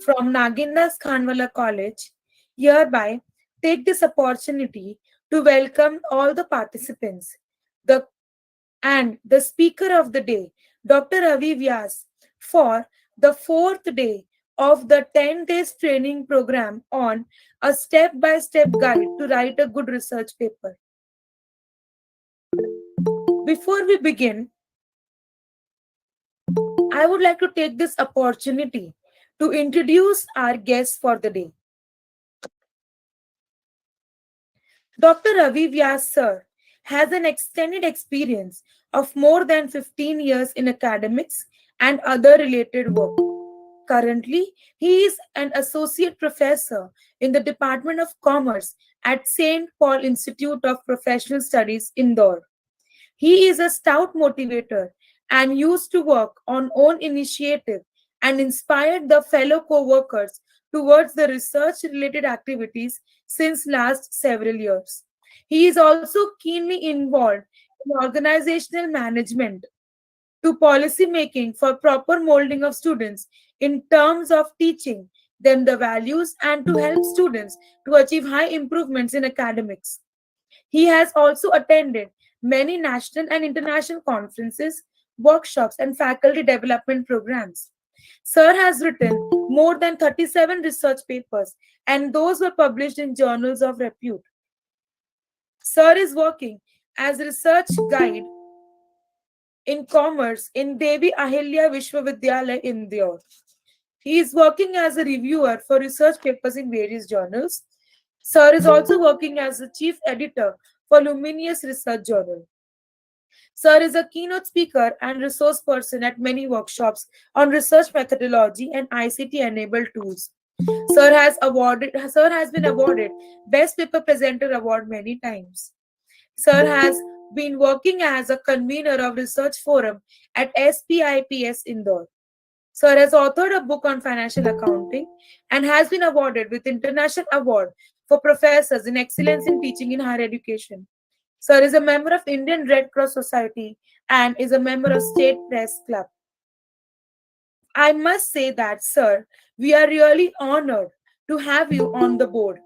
from Nagindas Khanwala College, hereby take this opportunity to welcome all the participants the, and the speaker of the day, Dr. Ravi Vyas, for the fourth day of the 10 days training program on a step by step guide to write a good research paper. Before we begin, I would like to take this opportunity to introduce our guest for the day. Dr. Ravi Vyas sir has an extended experience of more than 15 years in academics and other related work. Currently, he is an associate professor in the Department of Commerce at St. Paul Institute of Professional Studies, Indore. He is a stout motivator and used to work on own initiative and inspired the fellow co-workers towards the research-related activities since last several years. He is also keenly involved in organizational management to policy making for proper molding of students in terms of teaching them the values and to help students to achieve high improvements in academics. He has also attended many national and international conferences, workshops, and faculty development programs. Sir has written more than 37 research papers, and those were published in journals of repute. Sir is working as research guide in commerce in Devi Ahilya Vishwavidyalaya, Indore. He is working as a reviewer for research papers in various journals. Sir is also working as the chief editor for Luminous Research Journal. Sir is a keynote speaker and resource person at many workshops on research methodology and ICT enabled tools. Sir has been awarded Best Paper Presenter Award many times. Sir has been working as a convener of research forum at SPIPS Indore. Sir has authored a book on financial accounting and has been awarded with International Award for Professors in Excellence in Teaching in Higher Education. Sir is a member of Indian Red Cross Society and is a member of State Press Club. I must say that, sir, we are really honored to have you on the board.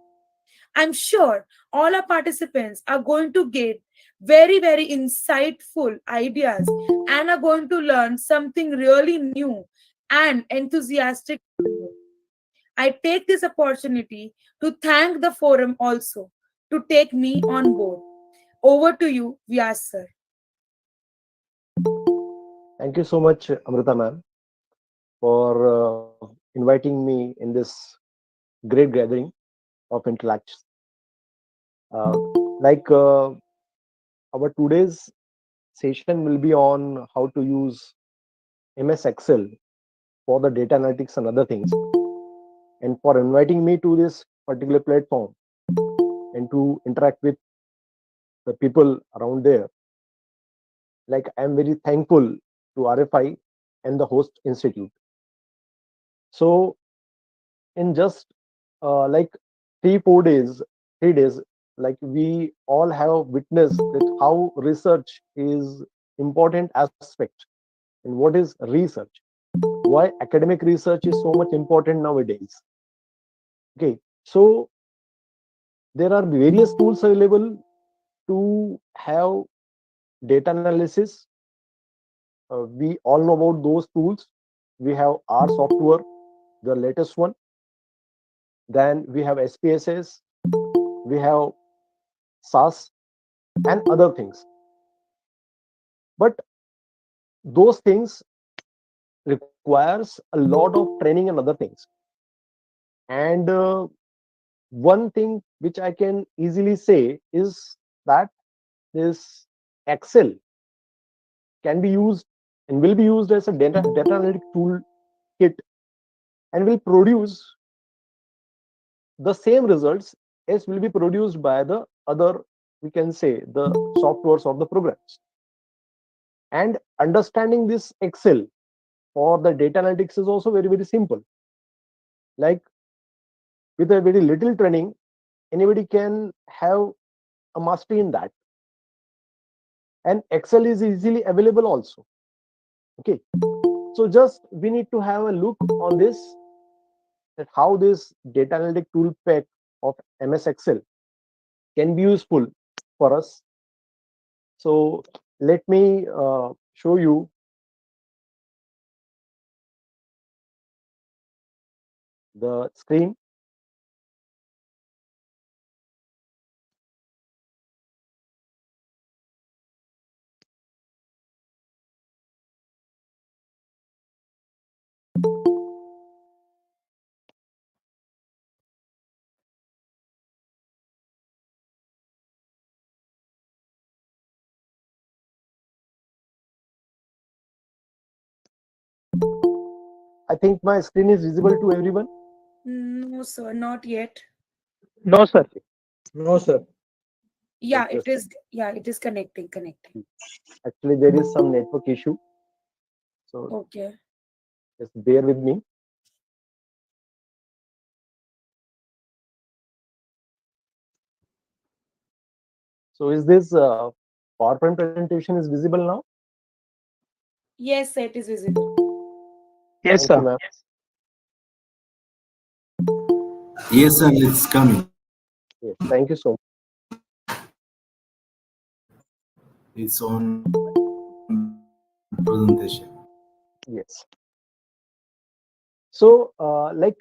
I'm sure all our participants are going to get very, very insightful ideas and are going to learn something really new and enthusiastic. I take this opportunity to thank the forum also to take me on board. Over to you, Vyas sir. Thank you so much, Amrita ma'am, for inviting me in this great gathering of intellects. Uh, like our today's session will be on how to use MS Excel for the data analytics and other things. And for inviting me to this particular platform and to interact with the people around there, like I'm very thankful to RFI and the host institute. So in just like 3 4 days 3 days, like we all have witnessed that how research is important aspect and what is research, why academic research is so much important nowadays. Okay, so there are various tools available to have data analysis. We all know about those tools. We have R software, the latest one. Then we have SPSS, we have SAS, and other things. But those things requires a lot of training and other things. And one thing which I can easily say is that this Excel can be used and will be used as a data analytic tool kit and will produce the same results as will be produced by the other, we can say, the softwares of the programs. And understanding this Excel for the data analytics is also very, very simple. Like with a very little training, anybody can have a mastery in that. And Excel is easily available also. Okay. So just we need to have a look on this that how this data analytic tool pack of MS Excel can be useful for us. So let me show you the screen. I think my screen is visible to everyone. No, sir, not yet. No, sir. Okay, No, sir. Yeah, it just is. Yeah, it is connecting. actually there is some network issue, so Okay. just bear with me. So is this PowerPoint presentation is visible now? Yes, sir, it is visible. Yes, Thank you, sir. ma'am. Yes, sir, it's coming. Yes, thank you so much. It's on presentation. Yes. So, like,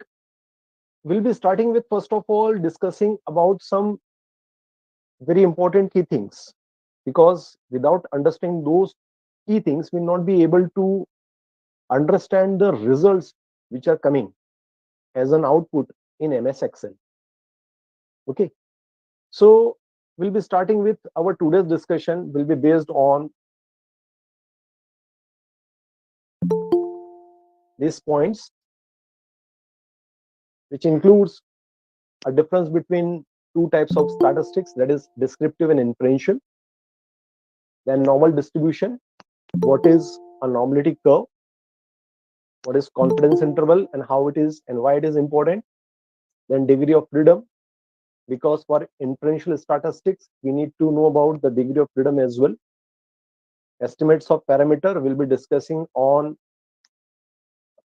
we'll be starting with first of all discussing about some very important key things, because without understanding those key things, we'll not be able to understand the results which are coming as an output in MS Excel. Okay. So, we'll be starting with our today's discussion will be based on these points, which includes a difference between two types of statistics, that is descriptive and inferential, then normal distribution, what is a normality curve, what is confidence interval and how it is and why it is important, then degree of freedom, because for inferential statistics we need to know about the degree of freedom as well. Estimates of parameter, will be discussing on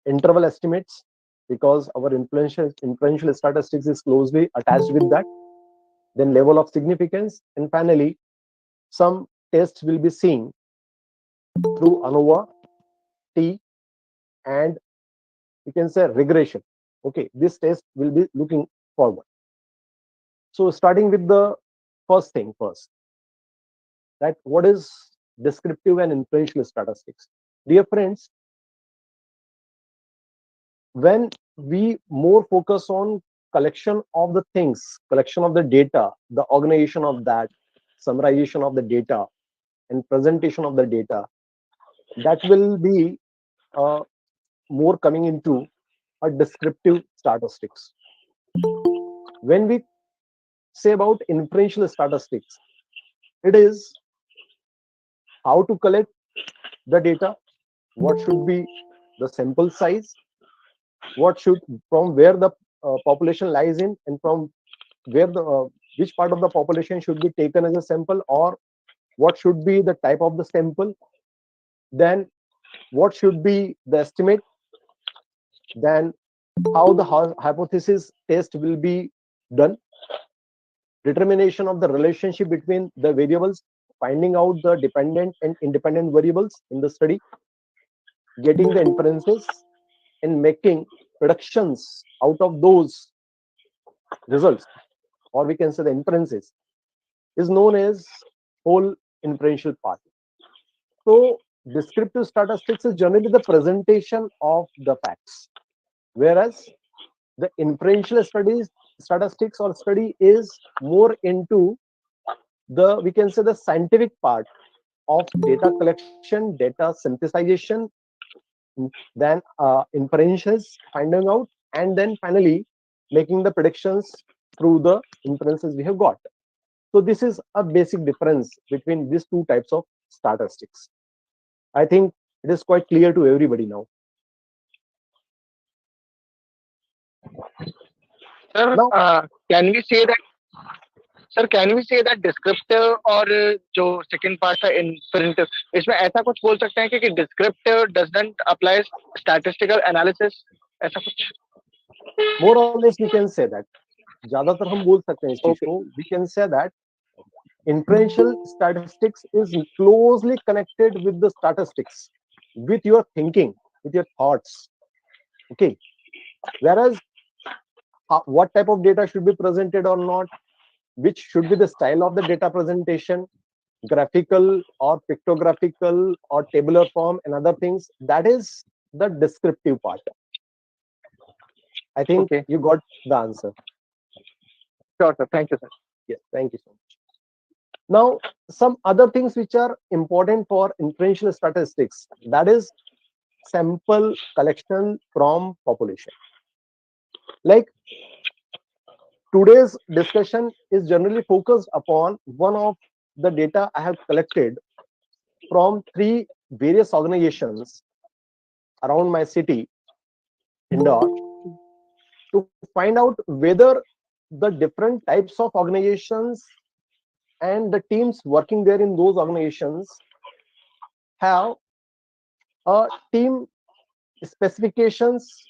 interval estimates, because our inferential statistics is closely attached with that. Then level of significance, and finally some tests will be seen through ANOVA, T, and you can say regression. Okay, this test will be looking forward. So starting with the first thing first, that what is descriptive and inferential statistics? Dear friends, when we more focus on collection of the things, collection of the data, the organization of that, summarization of the data, and presentation of the data, that will be more coming into a descriptive statistics. When we say about inferential statistics, it is how to collect the data, what should be the sample size, what should, from where the population lies in, and from where the which part of the population should be taken as a sample, or what should be the type of the sample, then what should be the estimate, then how the hypothesis test will be done, determination of the relationship between the variables, finding out the dependent and independent variables in the study, getting the inferences, and making predictions out of those results, or we can say the inferences, is known as whole inferential part. So descriptive statistics is generally the presentation of the facts, whereas the inferential studies statistics or study is more into the, we can say, the scientific part of data collection, data synthesization, then inferences finding out, and then finally making the predictions through the inferences we have got. So this is a basic difference between these two types of statistics. I think it is quite clear to everybody now. Sir, Now, can we say that, sir, can we say that descriptive और जो second part था inferential, इसमें ऐसा कुछ बोल सकते हैं कि descriptive doesn't apply statistical analysis, ऐसा कुछ? more or less we can say that, ज्यादातर हम बोल सकते हैं इस चीज Okay. को, we can say that inferential statistics is closely connected with the statistics, with your thinking, with your thoughts. Okay. Whereas what type of data should be presented or not, which should be the style of the data presentation, graphical or pictographical or tabular form and other things, that is the descriptive part. I think Okay. you got the answer. Sure, sir. Thank you, sir. Yes, thank you so much. Now, some other things which are important for inferential statistics, that is sample collection from population. Like today's discussion is generally focused upon one of the data I have collected from three various organizations around my city, Indore, to find out whether the different types of organizations and the teams working there in those organizations have a team specifications,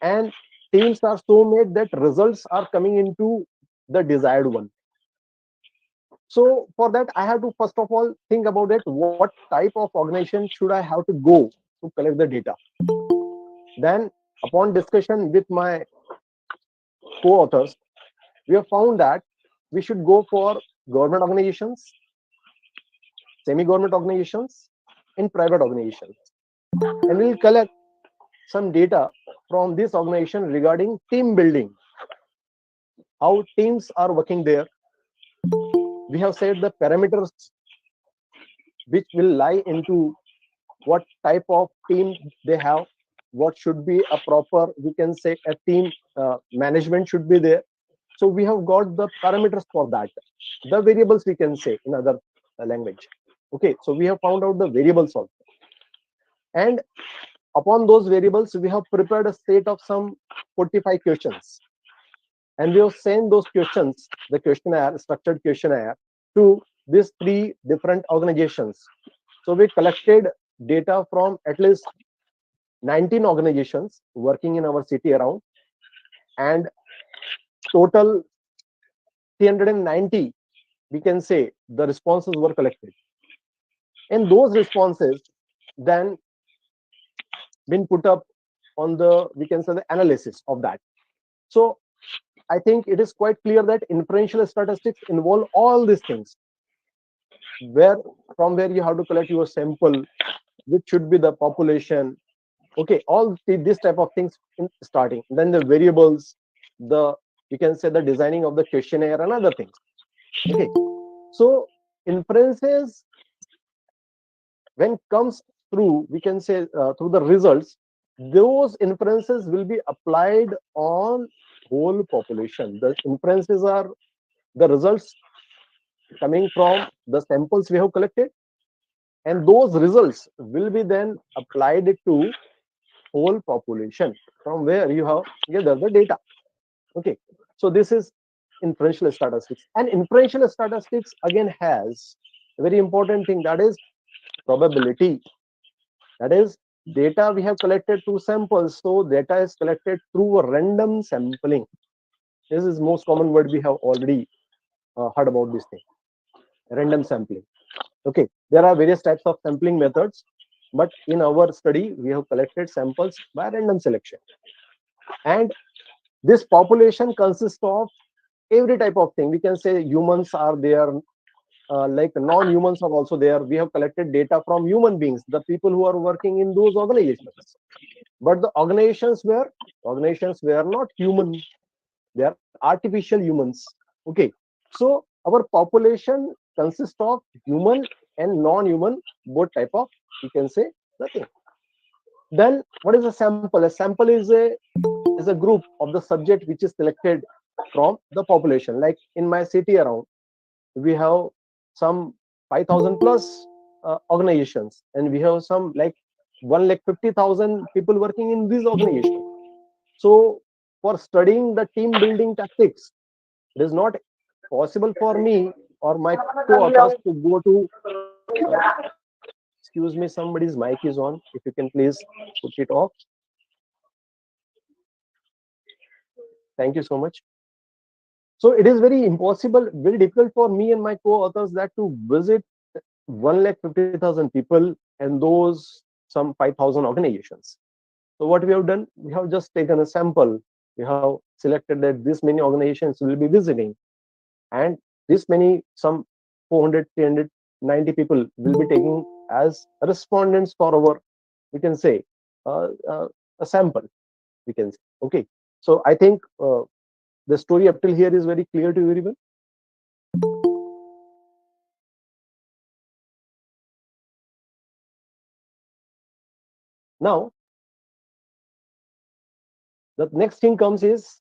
and teams are so made that results are coming into the desired one. So for that, I have to first of all think about it, what type of organization should I have to go to collect the data. Then upon discussion with my co-authors, we have found that we should go for government organizations, semi-government organizations, and private organizations, and we'll collect some data from this organization regarding team building, how teams are working there. We have said the parameters which will lie into what type of team they have, what should be a proper, we can say, a team management should be there. So we have got the parameters for that, the variables we can say in other language. Okay, so we have found out the variables also, and upon those variables we have prepared a set of some 45 questions, and we have sent those questions, the questionnaire, structured questionnaire, to these three different organizations. So we collected data from at least 19 organizations working in our city around, and total 390, we can say, the responses were collected, and those responses then been put up on the, we can say, the analysis of that. So I think it is quite clear that inferential statistics involve all these things, where from where you have to collect your sample, which should be the population. Okay, all this type of things in starting, then the variables, the, you can say, the designing of the questionnaire and other things. Okay, so inferences, when comes through, we can say, through the results, those inferences will be applied on whole population. The inferences are the results coming from the samples we have collected, and those results will be then applied to whole population from where you have gathered the data. Okay, so this is inferential statistics, and inferential statistics again has a very important thing, that is probability. That is, data we have collected through samples, so data is collected through a random sampling. This is most common word we have already heard about this thing, random sampling. Okay, there are various types of sampling methods, but in our study we have collected samples by random selection, and this population consists of every type of thing. We can say humans are there, like non-humans are also there. We have collected data from human beings, the people who are working in those organizations, but the organizations were not human, they are artificial humans. Okay, so our population consists of human and non-human, both type of, you can say, the thing. Then what is a sample? A sample is a group of the subject which is selected from the population. Like in my city around, we have some 5,000 plus organizations, and we have some like 1,50,000 people working in these organizations. So for studying the team building tactics, it is not possible for me or my co-authors to go to, excuse me, somebody's mic is on, if you can please put it off. Thank you so much. So it is very impossible, very difficult for me and my co-authors that to visit 1,50,000 people and those some 5,000 organizations. So what we have done, we have just taken a sample. We have selected that this many organizations will be visiting, and this many, some 400, 300, 90 people will be taking as respondents for our, we can say, a sample. We can say, okay. So I think the story up till here is very clear to everyone. Now, the next thing comes is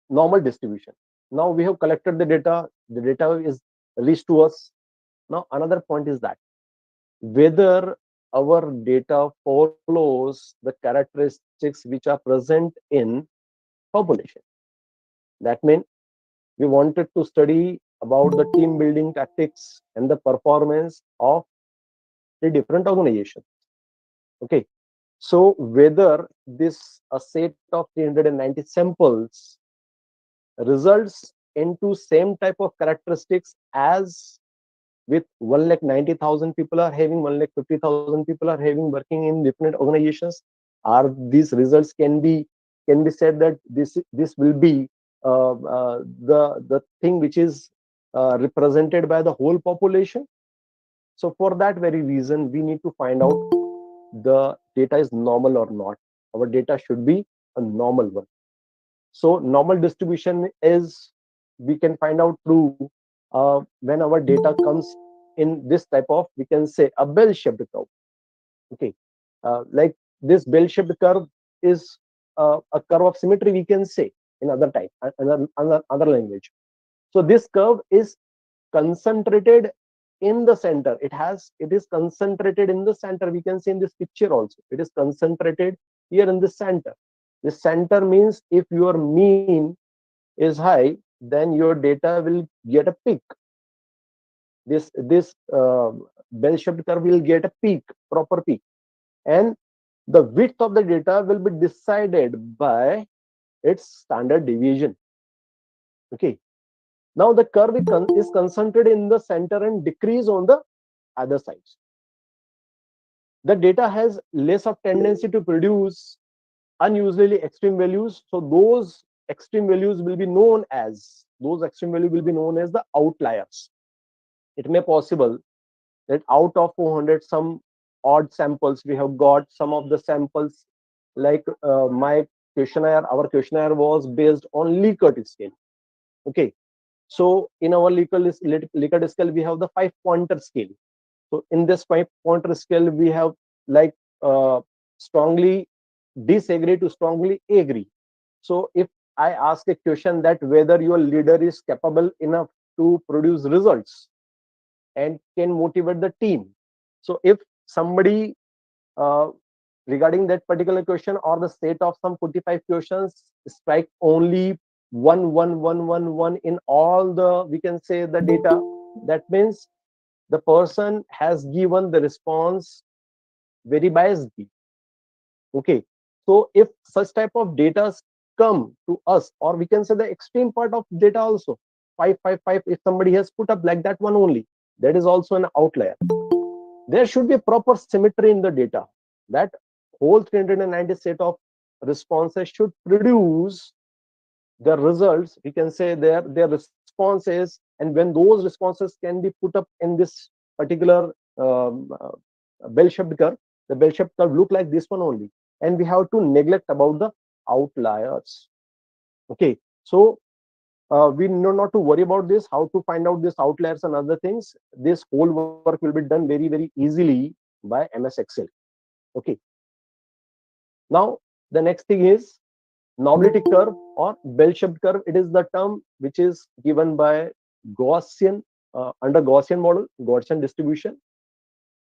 normal distribution. Now we have collected the data is reached to us. Now another point is that whether our data follows the characteristics which are present in population. That means we wanted to study about the team building tactics and the performance of the different organizations. Okay, so whether this a set of 390 samples results into same type of characteristics as with 1,90,000 people are having, 1,50,000 people are having working in different organizations. Are these results can be said that this will be the thing which is represented by the whole population? So for that very reason, we need to find out the data is normal or not. Our data should be a normal one. So normal distribution is, we can find out through when our data comes in this type of, we can say, a bell-shaped curve. Okay, like this bell-shaped curve is a curve of symmetry, we can say in other type, other language. So this curve is concentrated in the center. It is concentrated in the center. We can see in this picture also. It is concentrated here in the center. The center means if your mean is high, then your data will get a peak. This bell-shaped curve will get a peak, proper peak, and the width of the data will be decided by its standard deviation. Okay. Now the curve is concentrated in the center and decrease on the other sides. The data has less of tendency to produce unusually extreme values. So those extreme values will be known as the outliers. It may possible that out of 400 some odd samples we have got some of the samples, like our questionnaire was based on Likert scale. Okay, so in our Likert scale we have the 5-pointer scale. So in this 5-pointer scale we have like strongly disagree to strongly agree. So if I ask a question that whether your leader is capable enough to produce results and can motivate the team, so if somebody uh, regarding that particular question or the set of some 45 questions strike only 1 1 1 1 1 in all the, we can say, the data, that means the person has given the response very biasedly. Okay, so if such type of data come to us, or we can say the extreme part of data also, 5 5 5, if somebody has put up like that one only, that is also an outlier. There should be proper symmetry in the data. That whole 390 set of responses should produce the results, we can say their responses, and when those responses can be put up in this particular bell-shaped curve, the bell-shaped curve look like this one only, and we have to neglect about the outliers. Okay, so we know not to worry about this, how to find out these outliers and other things. This whole work will be done very, very easily by MS Excel. Okay, now the next thing is Novelty curve or bell-shaped curve. It is the term which is given by Gaussian, under Gaussian model, Gaussian distribution,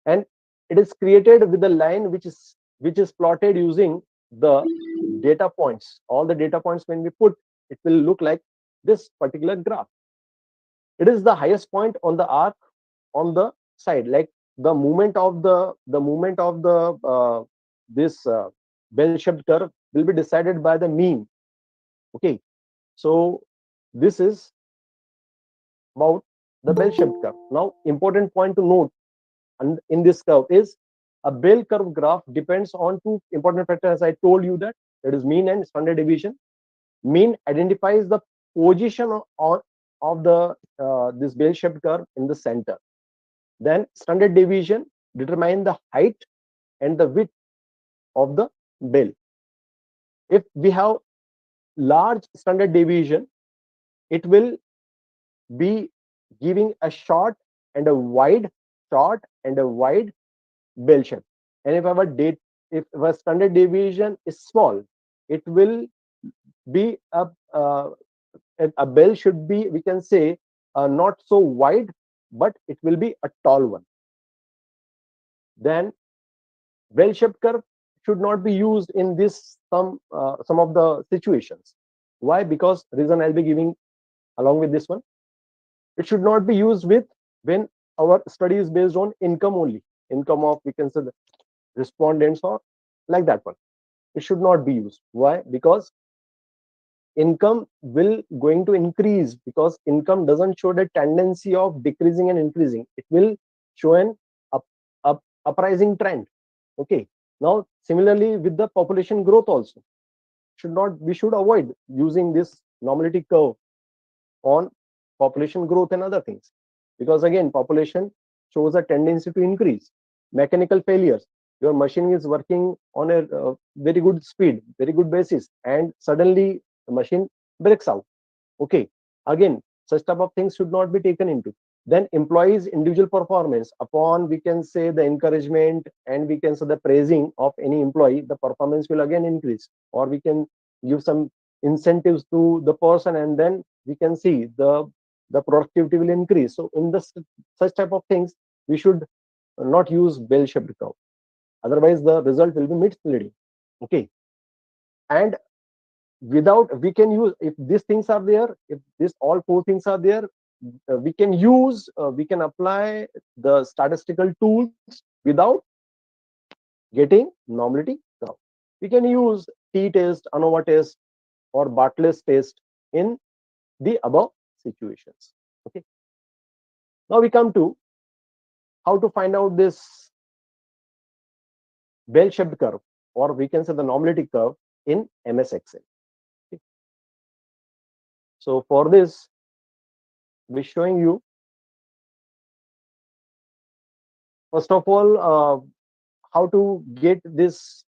and it is created with a line which is plotted using the data points. All the data points when we put, it will look like this particular graph. It is the highest point on the arc on the side, like the movement of this bell-shaped curve will be decided by the mean. Okay, So this is about the bell-shaped curve. Now, important point to note in this curve is a bell curve graph depends on two important factors. As I told you that is mean and standard deviation. Mean identifies the position of the this bell-shaped curve in the center. Then standard deviation determine the height and the width of the bell. If we have large standard deviation, it will be giving a short and a wide, short and a wide bell shape. And if our standard deviation is small, it will be a bell should be, we can say, not so wide, but it will be a tall one. Then bell-shaped curve should not be used in this some of the situations. Why? Because reason I'll be giving along with this one. It should not be used with when our study is based on income only, income of, we can say, the respondents or like that one. It should not be used. Why? Because income will going to increase, because income doesn't show the tendency of decreasing and increasing. It will show an uprising trend. Okay. Now, similarly with the population growth also, we should avoid using this novelty curve on population growth and other things, because again population shows a tendency to increase. Mechanical failures, your machine is working on a very good speed, very good basis, and suddenly the machine breaks out. Okay, again such type of things should not be taken into. Then employees individual performance, upon we can say the encouragement and we can say the praising of any employee, the performance will again increase, or we can give some incentives to the person, and then we can see the productivity will increase. So in this such type of things, we should not use bell-shaped curve, otherwise the result will be misleading. Okay, and without, we can use, if these things are there, if this all four things are there, we can use, we can apply the statistical tools without getting novelty curve. We can use t-test, ANOVA test, or Bartlett's test in the above situations. Okay, now we come to how to find out this bell-shaped curve, or we can say the novelty curve in MS Excel. Okay. So for this, we're showing you, first of all, how to get this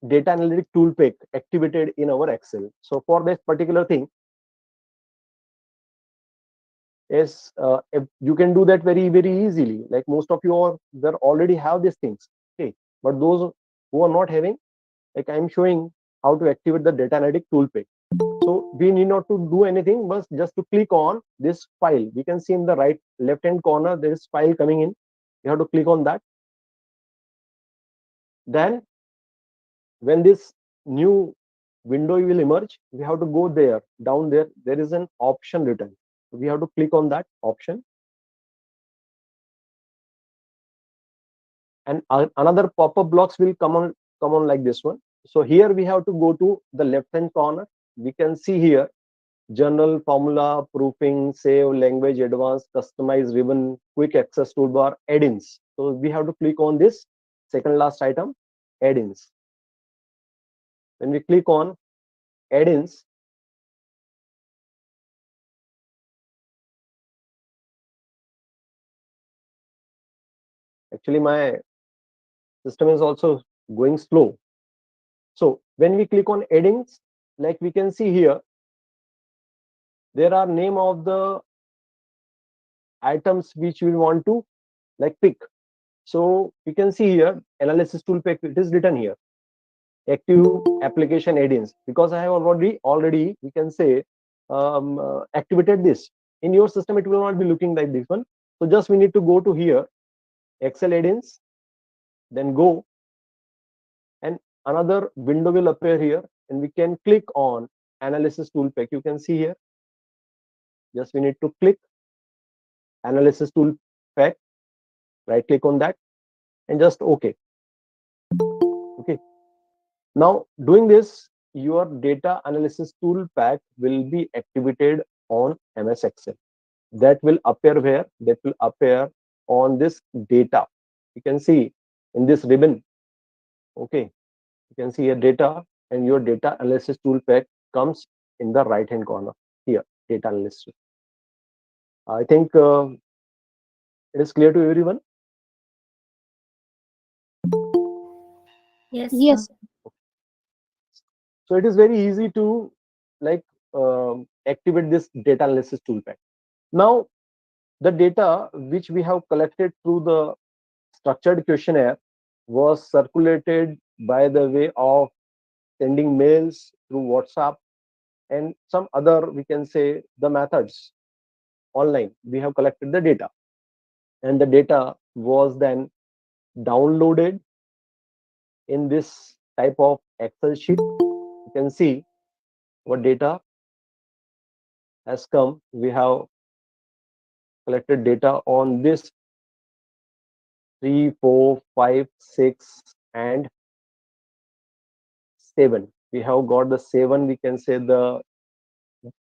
data analytic tool pack activated in our Excel. So for this particular thing, is if you can do that very easily. Like most of you are there already have these things. Okay, but those who are not having, like I'm showing how to activate the data analytic tool pack. So we need not to do anything, but just to click on this file. We can see in the left hand corner there is file coming in. You have to click on that. Then when this new window will emerge, we have to go there, down there is an option written. So we have to click on that option, and another pop-up blocks will come on like this one. So here we have to go to the left hand corner. We can see here general, formula, proofing, save, language, advanced, customize, ribbon, quick access toolbar, add-ins. So we have to click on this second last item, add-ins. When we click on add-ins, actually my system is also going slow. So when we click on add-ins, like we can see here, there are name of the items which we want to like pick. So we can see here analysis tool pack, it is written here, active application add-ins, because I have already we can say activated this. In your system it will not be looking like this one. So just we need to go to here, Excel add-ins, then go, and another window will appear here, and we can click on analysis tool pack. You can see here, just we need to click analysis tool pack, right click on that, and just okay. Now doing this, your data analysis tool pack will be activated on MS Excel. That will appear where? That will appear on this data. You can see in this ribbon. Okay, you can see a data, and your data analysis tool pack comes in the right hand corner here. Data analysis. I think it is clear to everyone. Yes, Yes, sir. sir. So it is very easy to like activate this data analysis tool pack. Now the data which we have collected through the structured questionnaire was circulated by the way of sending mails through WhatsApp and some other, we can say, the methods online. We have collected the data, and the data was then downloaded in this type of Excel sheet. You can see what data has come. We have collected data on this 3, 4, 5, 6, and 7. We have got the 7, we can say, the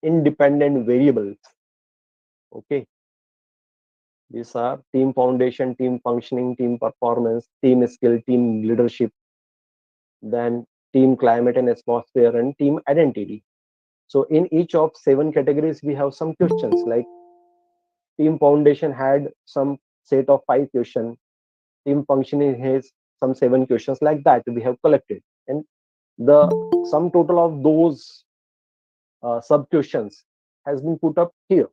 independent variables. Okay, these are team foundation, team functioning, team performance, team skill, team leadership, then team climate and atmosphere, and team identity. So in each of 7 categories we have some questions. Like team foundation had some set of 5 questions, team functioning has some 7 questions, like that we have collected, and the sum total of those sub questions has been put up here.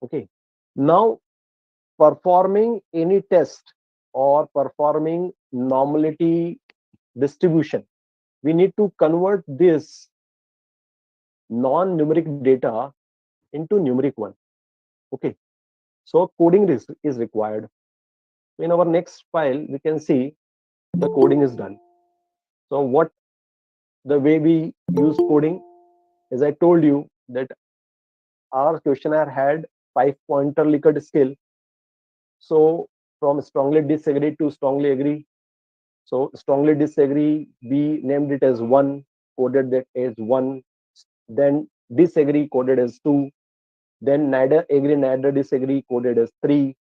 Okay, now performing any test or performing normality distribution, we need to convert this non-numeric data into numeric one. Okay, so coding is required. In our next file we can see the coding is done. So what the way we use coding, as I told you that our questionnaire had 5-pointer Likert scale. So from strongly disagree to strongly agree. So strongly disagree, we named it as 1, coded that as 1. Then disagree, coded as 2. Then neither agree, neither disagree, coded as 3.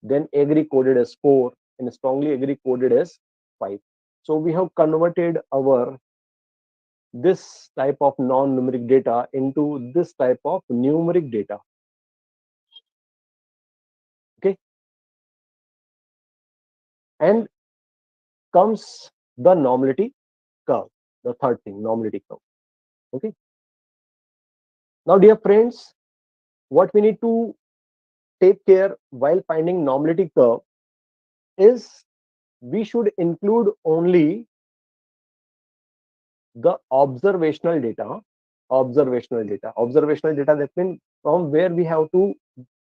Then agree, coded as 4. And strongly agree, coded as 5. So we have converted our this type of non-numeric data into this type of numeric data. Okay, and comes the normality curve, the third thing, normality curve. Okay, now dear friends, what we need to take care while finding normality curve is we should include only the observational data, that means from where we have to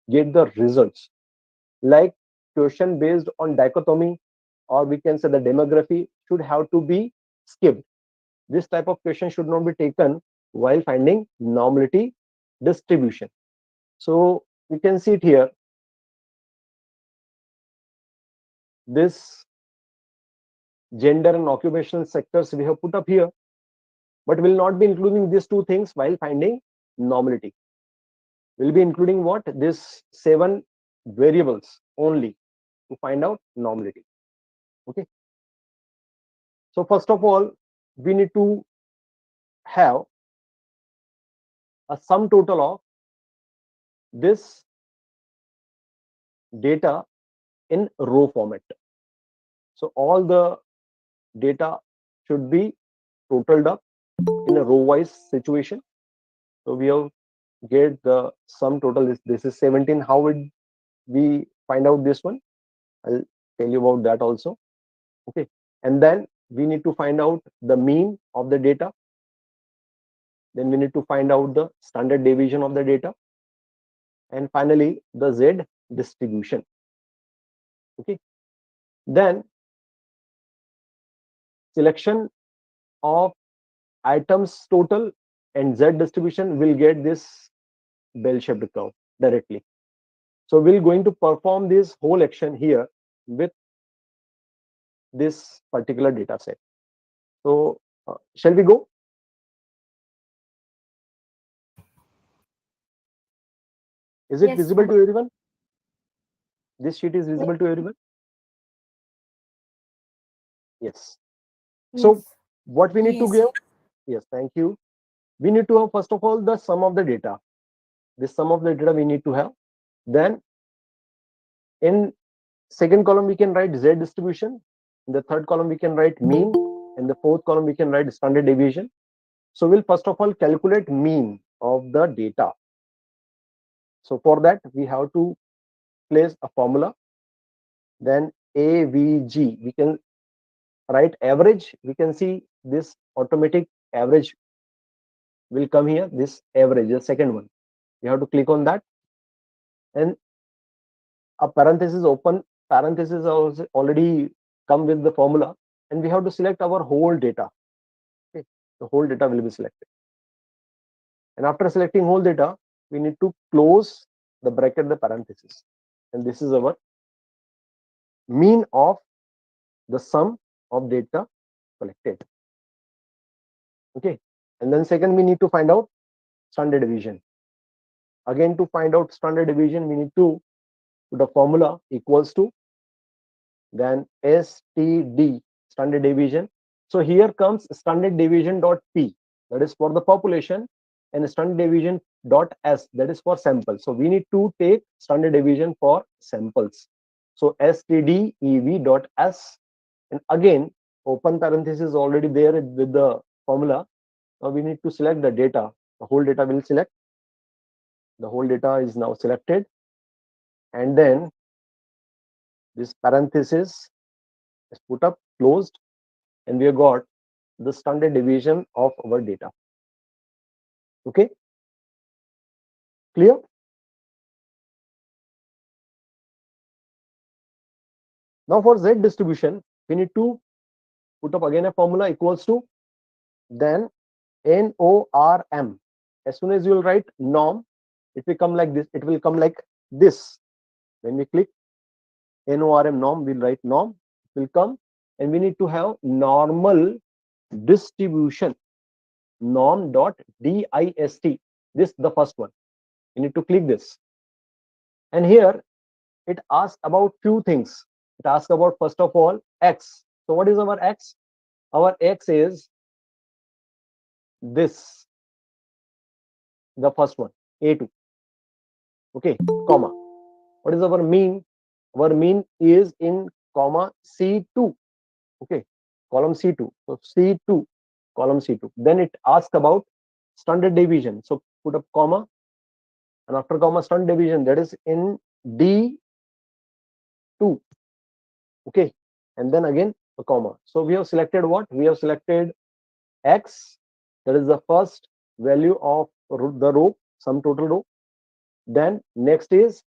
get the results. Like question based on dichotomy, or we can say the demography, should have to be skipped. This type of question should not be taken while finding normality distribution. So you can see it here, this gender and occupational sectors we have put up here, but will not be including these two things while finding normality. We'll be including what? This 7 variables only to find out normality. Okay, so first of all we need to have a sum total of this data in row format. So all the data should be totaled up in a row wise situation. So we have get the sum total is, this is 17. How would we find out this one? I'll tell you about that also. Okay, and then we need to find out the mean of the data. Then we need to find out the standard deviation of the data, and finally the Z distribution. Okay, then selection of items total and Z distribution will get this bell-shaped curve directly. So we're going to perform this whole action here with this particular data set. So Shall we go? Is it Yes, visible sir. to everyone? This sheet is visible to everyone? Yes. So Yes. what we need to Yes, give? sir. Yes, thank you. We need to have first of all the sum of the data. This sum of the data we need to have. Then in second column we can write z distribution. In the third column we can write mean. In the fourth column we can write standard deviation. So we'll first of all calculate mean of the data. So for that we have to place a formula. Then AVG, we can write average. We can see this automatic average will come here. This average, the second one. We have to click on that, and a parenthesis open parenthesis also already come with the formula, and we have to select our whole data. Okay, the whole data will be selected, and after selecting whole data, we need to close the bracket, the parenthesis, and this is our mean of the sum of data collected. Okay, and then second we need to find out standard deviation. Again, to find out standard deviation, we need to put a formula equals to then STD, standard deviation. So here comes standard deviation dot P, that is for the population, and standard deviation dot S, that is for sample. So we need to take standard deviation for samples. So STD dot S, and again open parenthesis already there with the formula. Now we need to select the data. The whole data will select. The whole data is now selected, and then this parenthesis is put up, closed, and we have got the standard deviation of our data. Okay, clear? Now for Z distribution, we need to put up again a formula equals to then NORM. As soon as you will write norm, it will come like this. It will come like this. When we click NORM norm, we'll write norm. It will come, and we need to have normal distribution. Norm dot dist. This the first one. You need to click this, and here it asks about few things. It asks about first of all x. So what is our x? Our x is this, the first one, A2. Okay, comma. What is our mean? Our mean is in comma C2. Okay, column C2. So C2, column C2. Then it asks about standard deviation. So put up comma, and after comma standard deviation, that is in D2. Okay, and then again a comma. So we have selected what? We have selected x, that is the first value of the row, sum total row. Then next is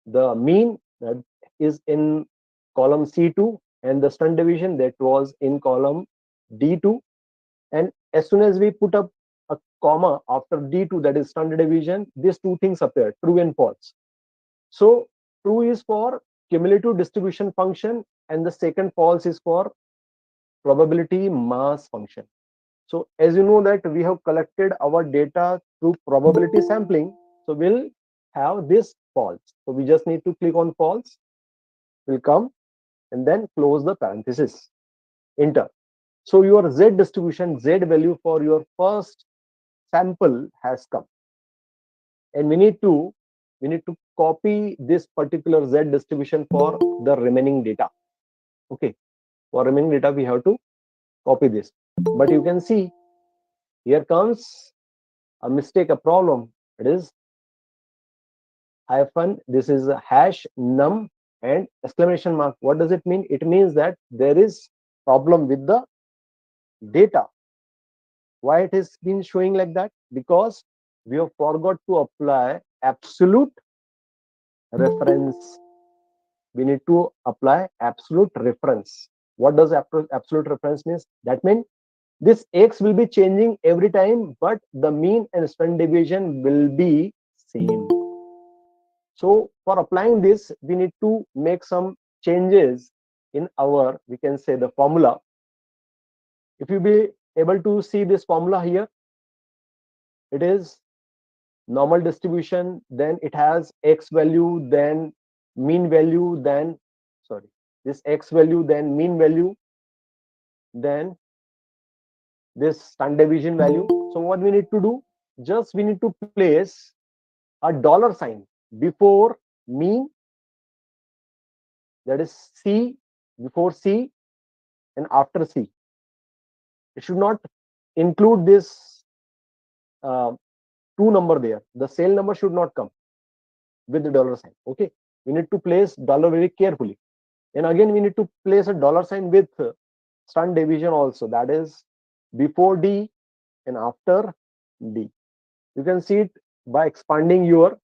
the mean, that is in column C2, and the standard deviation that was in column D2. And as soon as we put up a comma after D2, that is standard deviation, these two things appear, true and false. So true is for cumulative distribution function, and the second false is for probability mass function. So as you know that we have collected our data through probability sampling, so we'll have this false. So we just need to click on false, will come, and then close the parenthesis, enter. So your Z distribution, Z value for your first sample has come, and we need to copy this particular Z distribution for the remaining data. Okay, for remaining data we have to copy this, but you can see here comes a mistake, a problem. It is hyphen, this is a hash num and exclamation mark. What does it mean? It means that there is problem with the data. Why it has been showing like that? Because we have forgot to apply absolute reference. We need to apply absolute reference. What does absolute reference means? That means this x will be changing every time, but the mean and standard deviation will be same. So for applying this, we need to make some changes in our, we can say, the formula. If you be able to see this formula here, it is normal distribution, then it has x value, then mean value, then sorry, this x value, then mean value, then this standard deviation value. So what we need to do, just we need to place a dollar sign before mean, that is c, before c and after c. It should not include this uh, two number there. The sale number should not come with the dollar sign. Okay, we need to place dollar very carefully, and again we need to place a dollar sign with standard deviation also, that is before d and after d. You can see it by expanding your,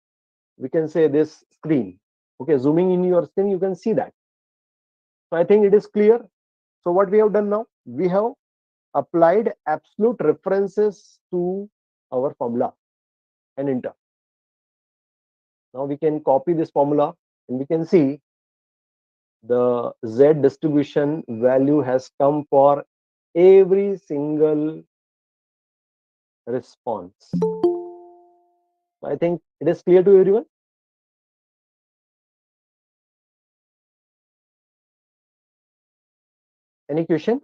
we can say, this screen. Okay, zooming in your screen, you can see that. So I think it is clear. So what we have done now, we have applied absolute references to our formula and enter. Now we can copy this formula and we can see the z distribution value has come for every single response. I think it is clear to everyone. Any question?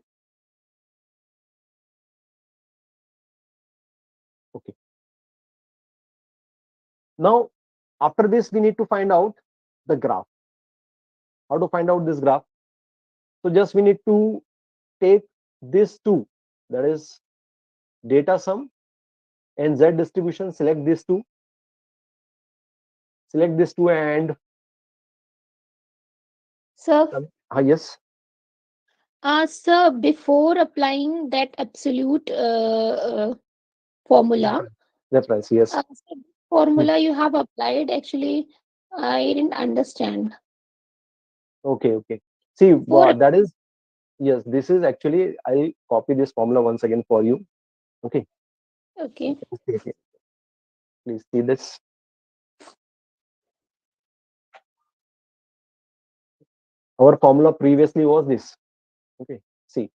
Okay. Now, after this, we need to find out the graph. How to find out this graph? So just we need to take this two, that is data sum and z distribution. Select this two. Select this two and Sir, yes. sir, before applying that absolute formula, Reference, yes. sir, formula you have applied, actually, I didn't understand. Okay, okay. See, Before, that is, yes, this is actually, I'll copy this formula once again for you. Okay. okay, Please see this. Our formula previously was this. Okay. See,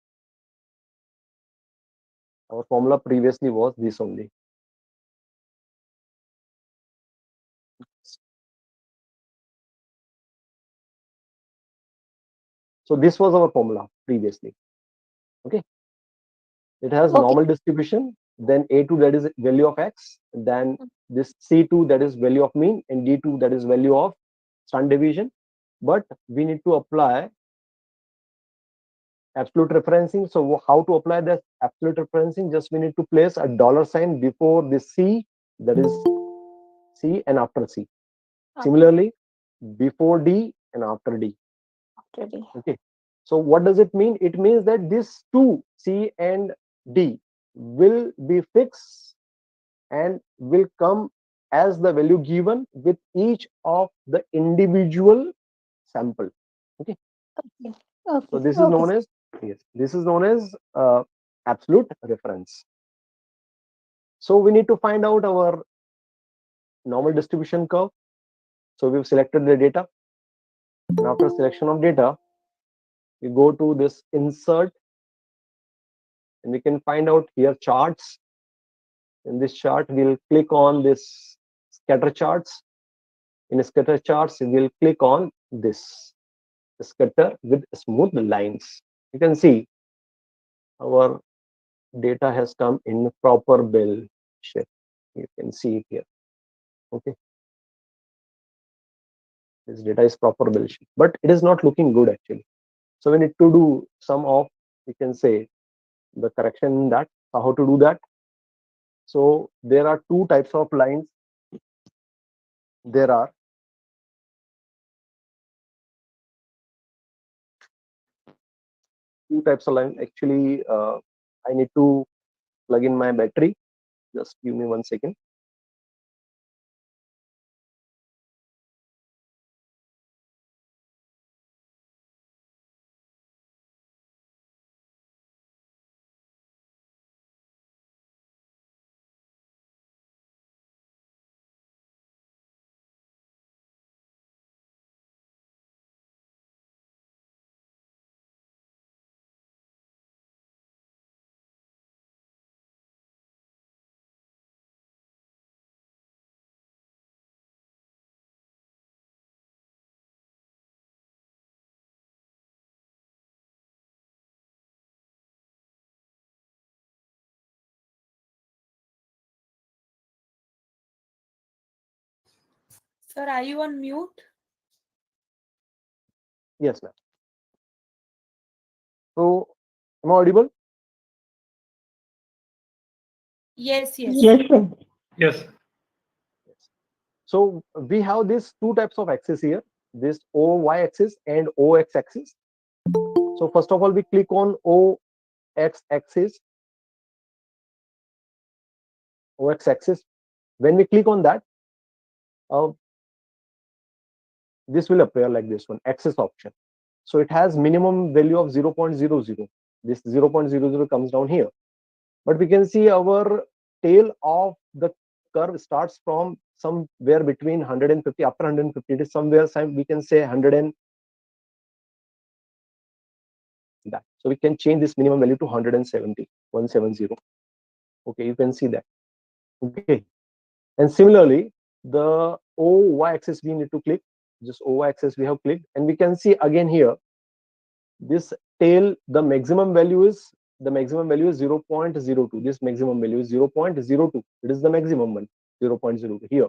our formula previously was this only. So this was our formula previously. Okay. It has okay, normal distribution, then A2, that is value of x, then this C2, that is value of mean, and D2, that is value of standard deviation. But we need to apply absolute referencing. So how to apply that absolute referencing? Just we need to place a dollar sign before this C, that is C, and after C. okay, Similarly, before D and after D. ready. Okay. So what does it mean? It means that this two, C and D, will be fixed and will come as the value given with each of the individual sample. Okay. Okay, So okay, this is okay, known as, yes, this is known as absolute reference. So we need to find out our normal distribution curve. So we've selected the data, and after selection of data, we go to this insert, and we can find out here charts. In this chart, we'll click on this scatter charts. In scatter charts, we'll click on this scatter with smooth lines. You can see our data has come in proper bell shape. You can see it here. Okay, this data is proper bell shape, but it is not looking good actually. So we need to do some of, we can say, the correction in that. How to do that? So there are two types of lines. There are two types of lines. Actually, I need to plug in my battery. Just give me 1 second. Sir, are you on mute? Yes, ma'am. So, am I audible? Yes, yes. Yes, sir. Yes. Yes. So we have these two types of axis here, this OY axis and OX axis. So first of all, we click on OX axis, OX axis. When we click on that, uh, this will appear like this one, axis option. So it has minimum value of 0.00. This 0.00 comes down here. But we can see our tail of the curve starts from somewhere between 150, after 150 it is somewhere we can say 100 and that. So we can change this minimum value to 170, 170. Okay, you can see that. Okay, and similarly, the OY axis we need to click. Just OY axis we have clicked, and we can see again here this tail. The maximum value is 0.02. This maximum value is 0.02. It is the maximum one, 0.02 here,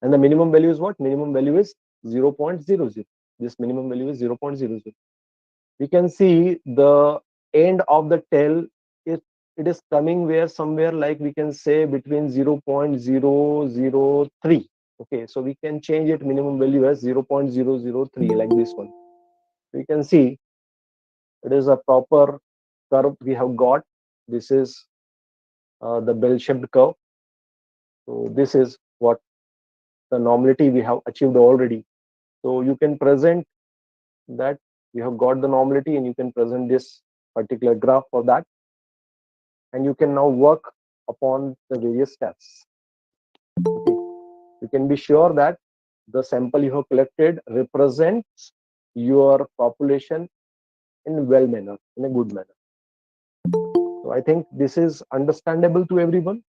and the minimum value is what? Minimum value is 0.00. This minimum value is 0.00. We can see the end of the tail, it is coming where somewhere like we can say between 0.003. Okay, so we can change it minimum value as 0.003 like this one. We can see it is a proper curve we have got. This is the bell-shaped curve. So this is what the normality we have achieved already. So you can present that you have got the normality, and you can present this particular graph for that, and you can now work upon the various steps. Okay. You can be sure that the sample you have collected represents your population in well manner, in a good manner. So I think this is understandable to everyone.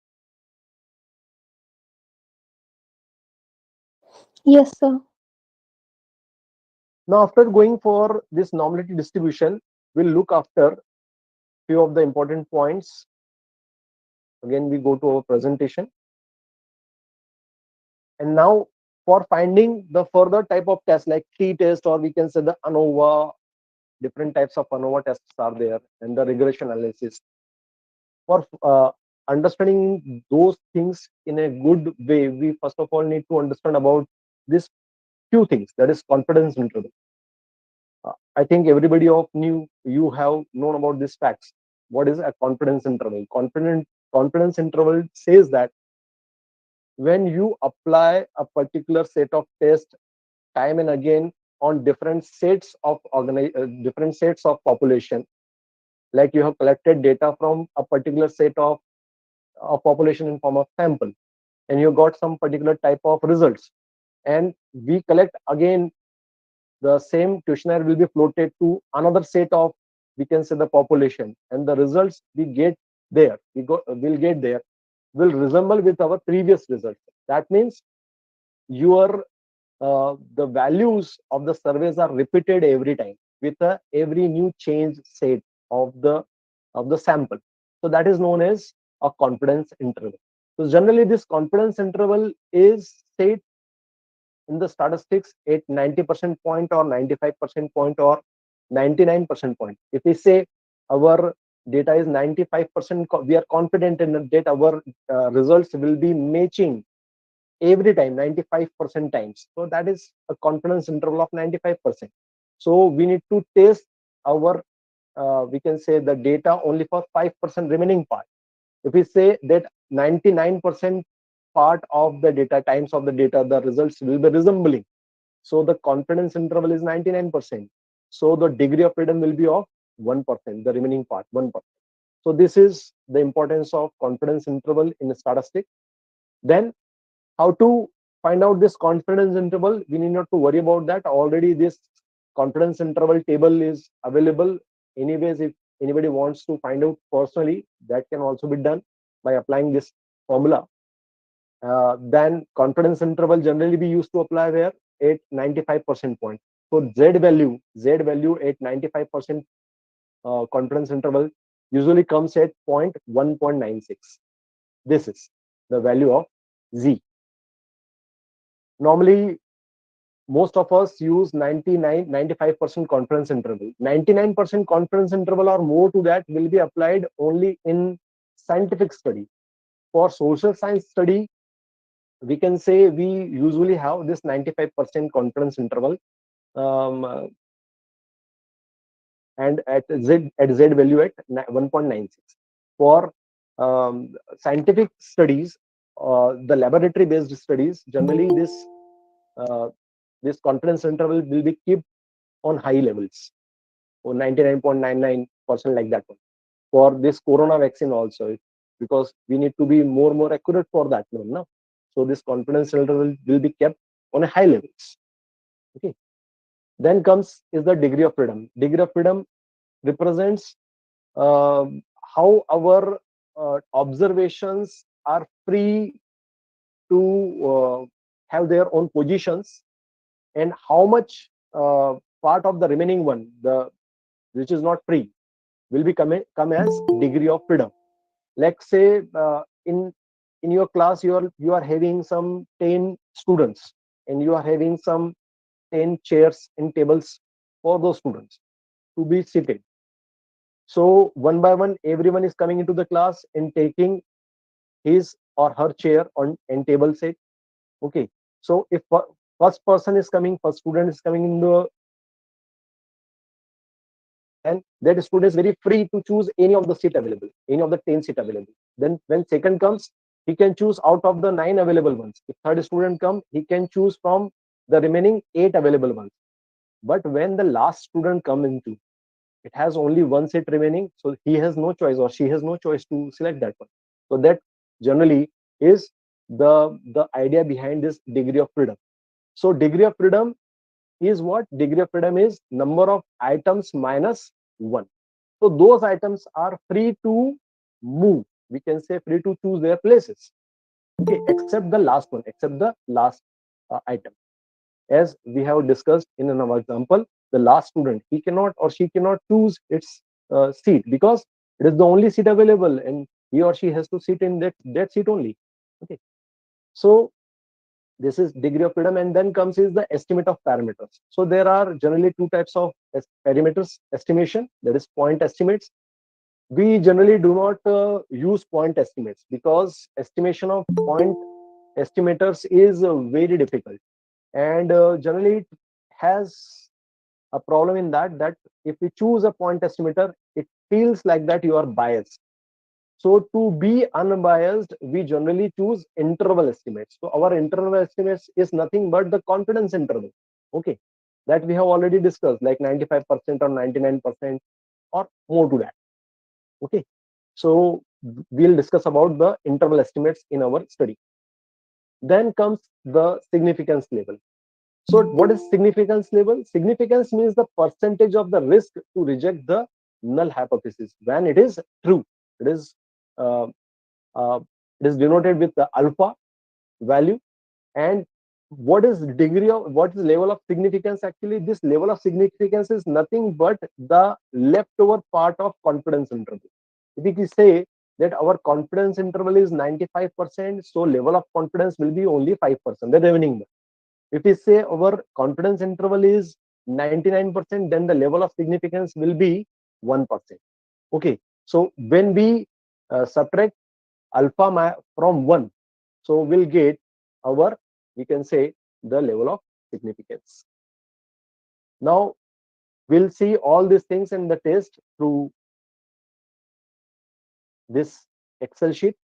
Yes, sir. Now, after going for this normality distribution, we'll look after few of the important points. Again, we go to our presentation. And now for finding the further type of test like t-test, or we can say the ANOVA, different types of ANOVA tests are there, and the regression analysis. For understanding those things in a good way, we first of all need to understand about this few things, that is confidence interval. I think everybody of you have known about these facts. What is a confidence interval? Confidence interval says that when you apply a particular set of tests time and again on different sets of different sets of population, like you have collected data from a particular set of population in form of sample, and you got some particular type of results, and we collect again the same questionnaire will be floated to another set of, we can say, the population, and the results we get there will get there will resemble with our previous results. That means your the values of the surveys are repeated every time with every new change set of the sample. So that is known as a confidence interval. So generally this confidence interval is set in the statistics at 90% point or 95% point or 99% point. If we say our data is 95%, we are confident in that our results will be matching every time 95% times. So that is a confidence interval of 95%. So we need to test our we can say the data only for 5% remaining part. If we say that 99% part of the data times of the data, the results will be resembling, so the confidence interval is 99%. So the degree of freedom will be of 1%, the remaining part 1%. So this is the importance of confidence interval in statistics. Then how to find out this confidence interval? We need not to worry about that. Already this confidence interval table is available. Anyways, if anybody wants to find out personally, that can also be done by applying this formula. Then confidence interval generally we used to apply where at 95% point. So Z value at 95% confidence interval usually comes at 1.96. This is the value of Z. Normally, most of us use 95% confidence interval. 99% confidence interval or more to that will be applied only in scientific study. For social science study, we can say we usually have this 95% confidence interval, um, and at z value at 1.96. For scientific studies, the laboratory based studies, generally uh, this confidence interval will be kept on high levels, or 99.99%, like that one. For this corona vaccine also, because we need to be more accurate for that one, no? So this confidence interval will be kept on a high levels. Okay. Then comes is the degree of freedom. Degree of freedom represents how our observations are free to have their own positions, and how much part of the remaining one, the which is not free, will be come as degree of freedom. Like say, in your class, you are having some 10 students, and you are having some 10 chairs and tables for those students to be seated. So one by one, everyone is coming into the class and taking his or her chair on and table set. Okay. So if first person is coming, first student is coming in the, then that student is very free to choose any of the seat available, any of the 10 seat available. Then when second comes, he can choose out of the 9 available ones. If third student come, he can choose from the remaining 8 available ones. But when the last student come into, it has only one seat remaining, so he has no choice, or she has no choice to select that one. So that generally is the idea behind this degree of freedom. So degree of freedom is what? Degree of freedom is number of items minus 1. So those items are free to move, we can say free to choose their places. Okay, except the last one, except the last item. As we have discussed in our example, the last student, he cannot or she cannot choose its seat, because it is the only seat available, and he or she has to sit in that seat only. Okay. So this is degree of freedom. And then comes is the estimate of parameters. So there are generally two types of parameters estimation, that is point estimates. We generally do not use point estimates, because estimation of point estimators is very difficult, and generally it has a problem in that if we choose a point estimator, it feels like that you are biased. So to be unbiased, we generally choose interval estimates. So our interval estimates is nothing but the confidence interval. Okay, that we have already discussed, like 95% or 99% or more to that. Okay, so we'll discuss about the interval estimates in our study. Then comes the significance level. So what is significance level? Significance means the percentage of the risk to reject the null hypothesis when it is true. It is uh, uh, it is denoted with the alpha value. And what is what is level of significance? Actually, this level of significance is nothing but the leftover part of confidence interval. If we say that our confidence interval is 95%, so level of confidence will be only 5%, the remaining one. If we say our confidence interval is 99%, then the level of significance will be 1%. Okay, so when we subtract alpha from 1, so we'll get our, we can say, the level of significance. Now we'll see all these things in the test through this Excel sheet.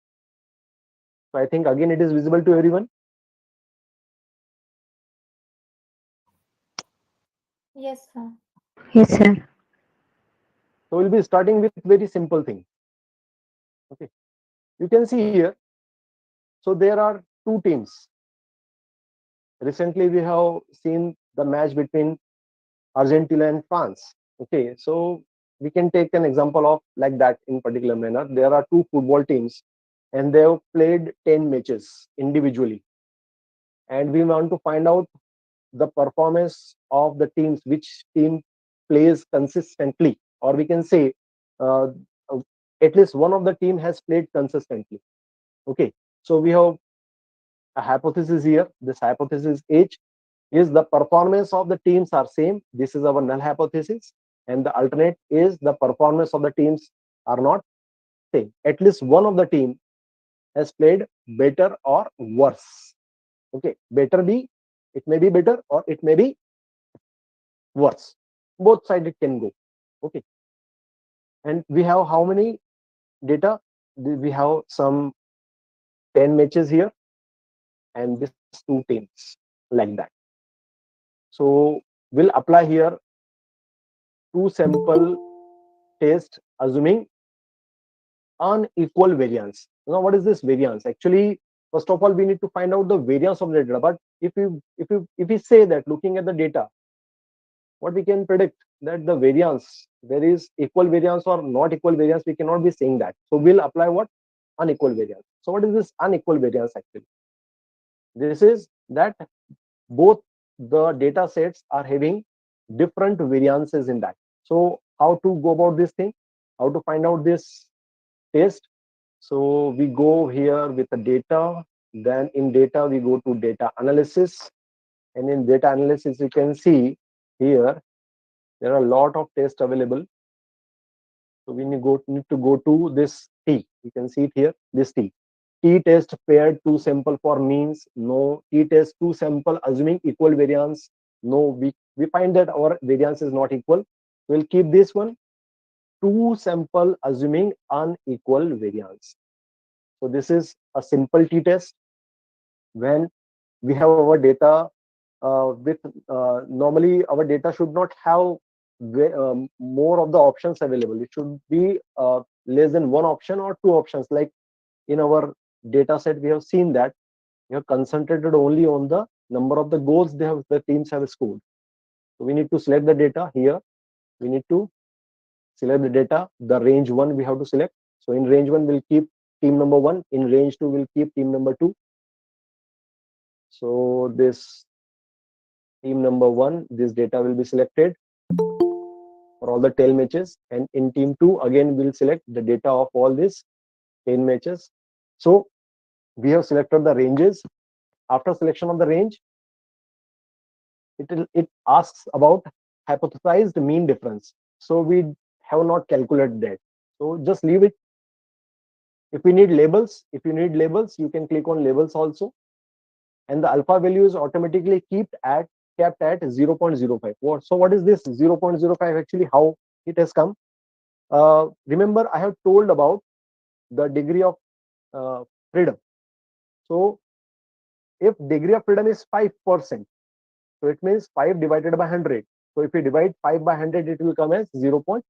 So I think again it is visible to everyone. Yes, sir. Yes, sir. So we'll be starting with very simple thing. Okay, you can see here. So there are two teams. Recently we have seen the match between Argentina and France. Okay, so we can take an example of like that in particular manner. There are two football teams, and they have played 10 matches individually, and we want to find out the performance of the teams, which team plays consistently, or we can say uh, uh, at least one of the team has played consistently. Okay, so we have a hypothesis here. This hypothesis H is the performance of the teams are same. This is our null hypothesis. And the alternate is the performance of the teams are not same. At least one of the team has played better or worse. Okay, better be, it may be better or it may be worse. Both sides it can go. Okay, and we have how many data? We have some 10 matches here and this two teams like that. So we'll apply here two sample test assuming unequal variance. Now, what is this variance? Actually, first of all, we need to find out the variance of the data. But if we say that looking at the data, what we can predict that the variance, there is equal variance or not equal variance, we cannot be saying that. So we'll apply what? Unequal variance. So what is this unequal variance actually? This is that both the data sets are having different variances in that. So how to go about this thing? How to find out this test? So we go here with the data, then in data we go to data analysis, and in data analysis you can see here there are a lot of tests available. So we need to go to this T. You can see it here, this T. T test paired two sample for means, no. T test two sample assuming equal variance, no. We find that our variance is not equal. We'll keep this one, two sample assuming unequal variance. So this is a simple T test. When we have our data with normally our data should not have more of the options available. It should be less than one option or two options. Like in our data set, we have seen that we have concentrated only on the number of the goals the teams have scored. So we need to select the data here. We need to select the data. The range one we have to select. So in range one, we'll keep team number one. In range two, we'll keep team number two. So this team number one, this data will be selected for all the tail matches, and in team two again we'll select the data of all these 10 matches. So we have selected the ranges. After selection of the range, it asks about hypothesized mean difference. So we have not calculated that. So just leave it. If you need labels, you can click on labels also, and the alpha value is automatically kept at 0.05. So what is this 0.05 actually? How it has come? Remember, I have told about the degree of freedom. So if degree of freedom is 5%, so it means 5 divided by 100. So if we divide 5 by 100, it will come as 0.05.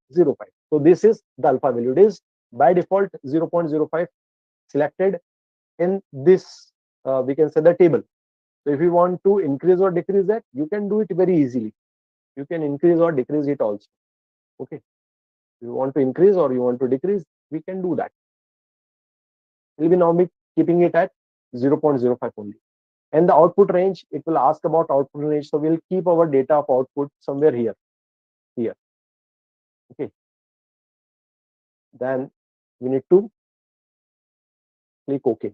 So this is the alpha value. It is by default 0.05 selected in this, we can say, the table. So if you want to increase or decrease that, you can do it very easily. You can increase or decrease it also. Okay. If you want to increase or you want to decrease, we can do that. We'll be now keeping it at 0.05 only. And the output range, it will ask about output range. So we'll keep our data of output somewhere here. Okay. Then we need to click OK.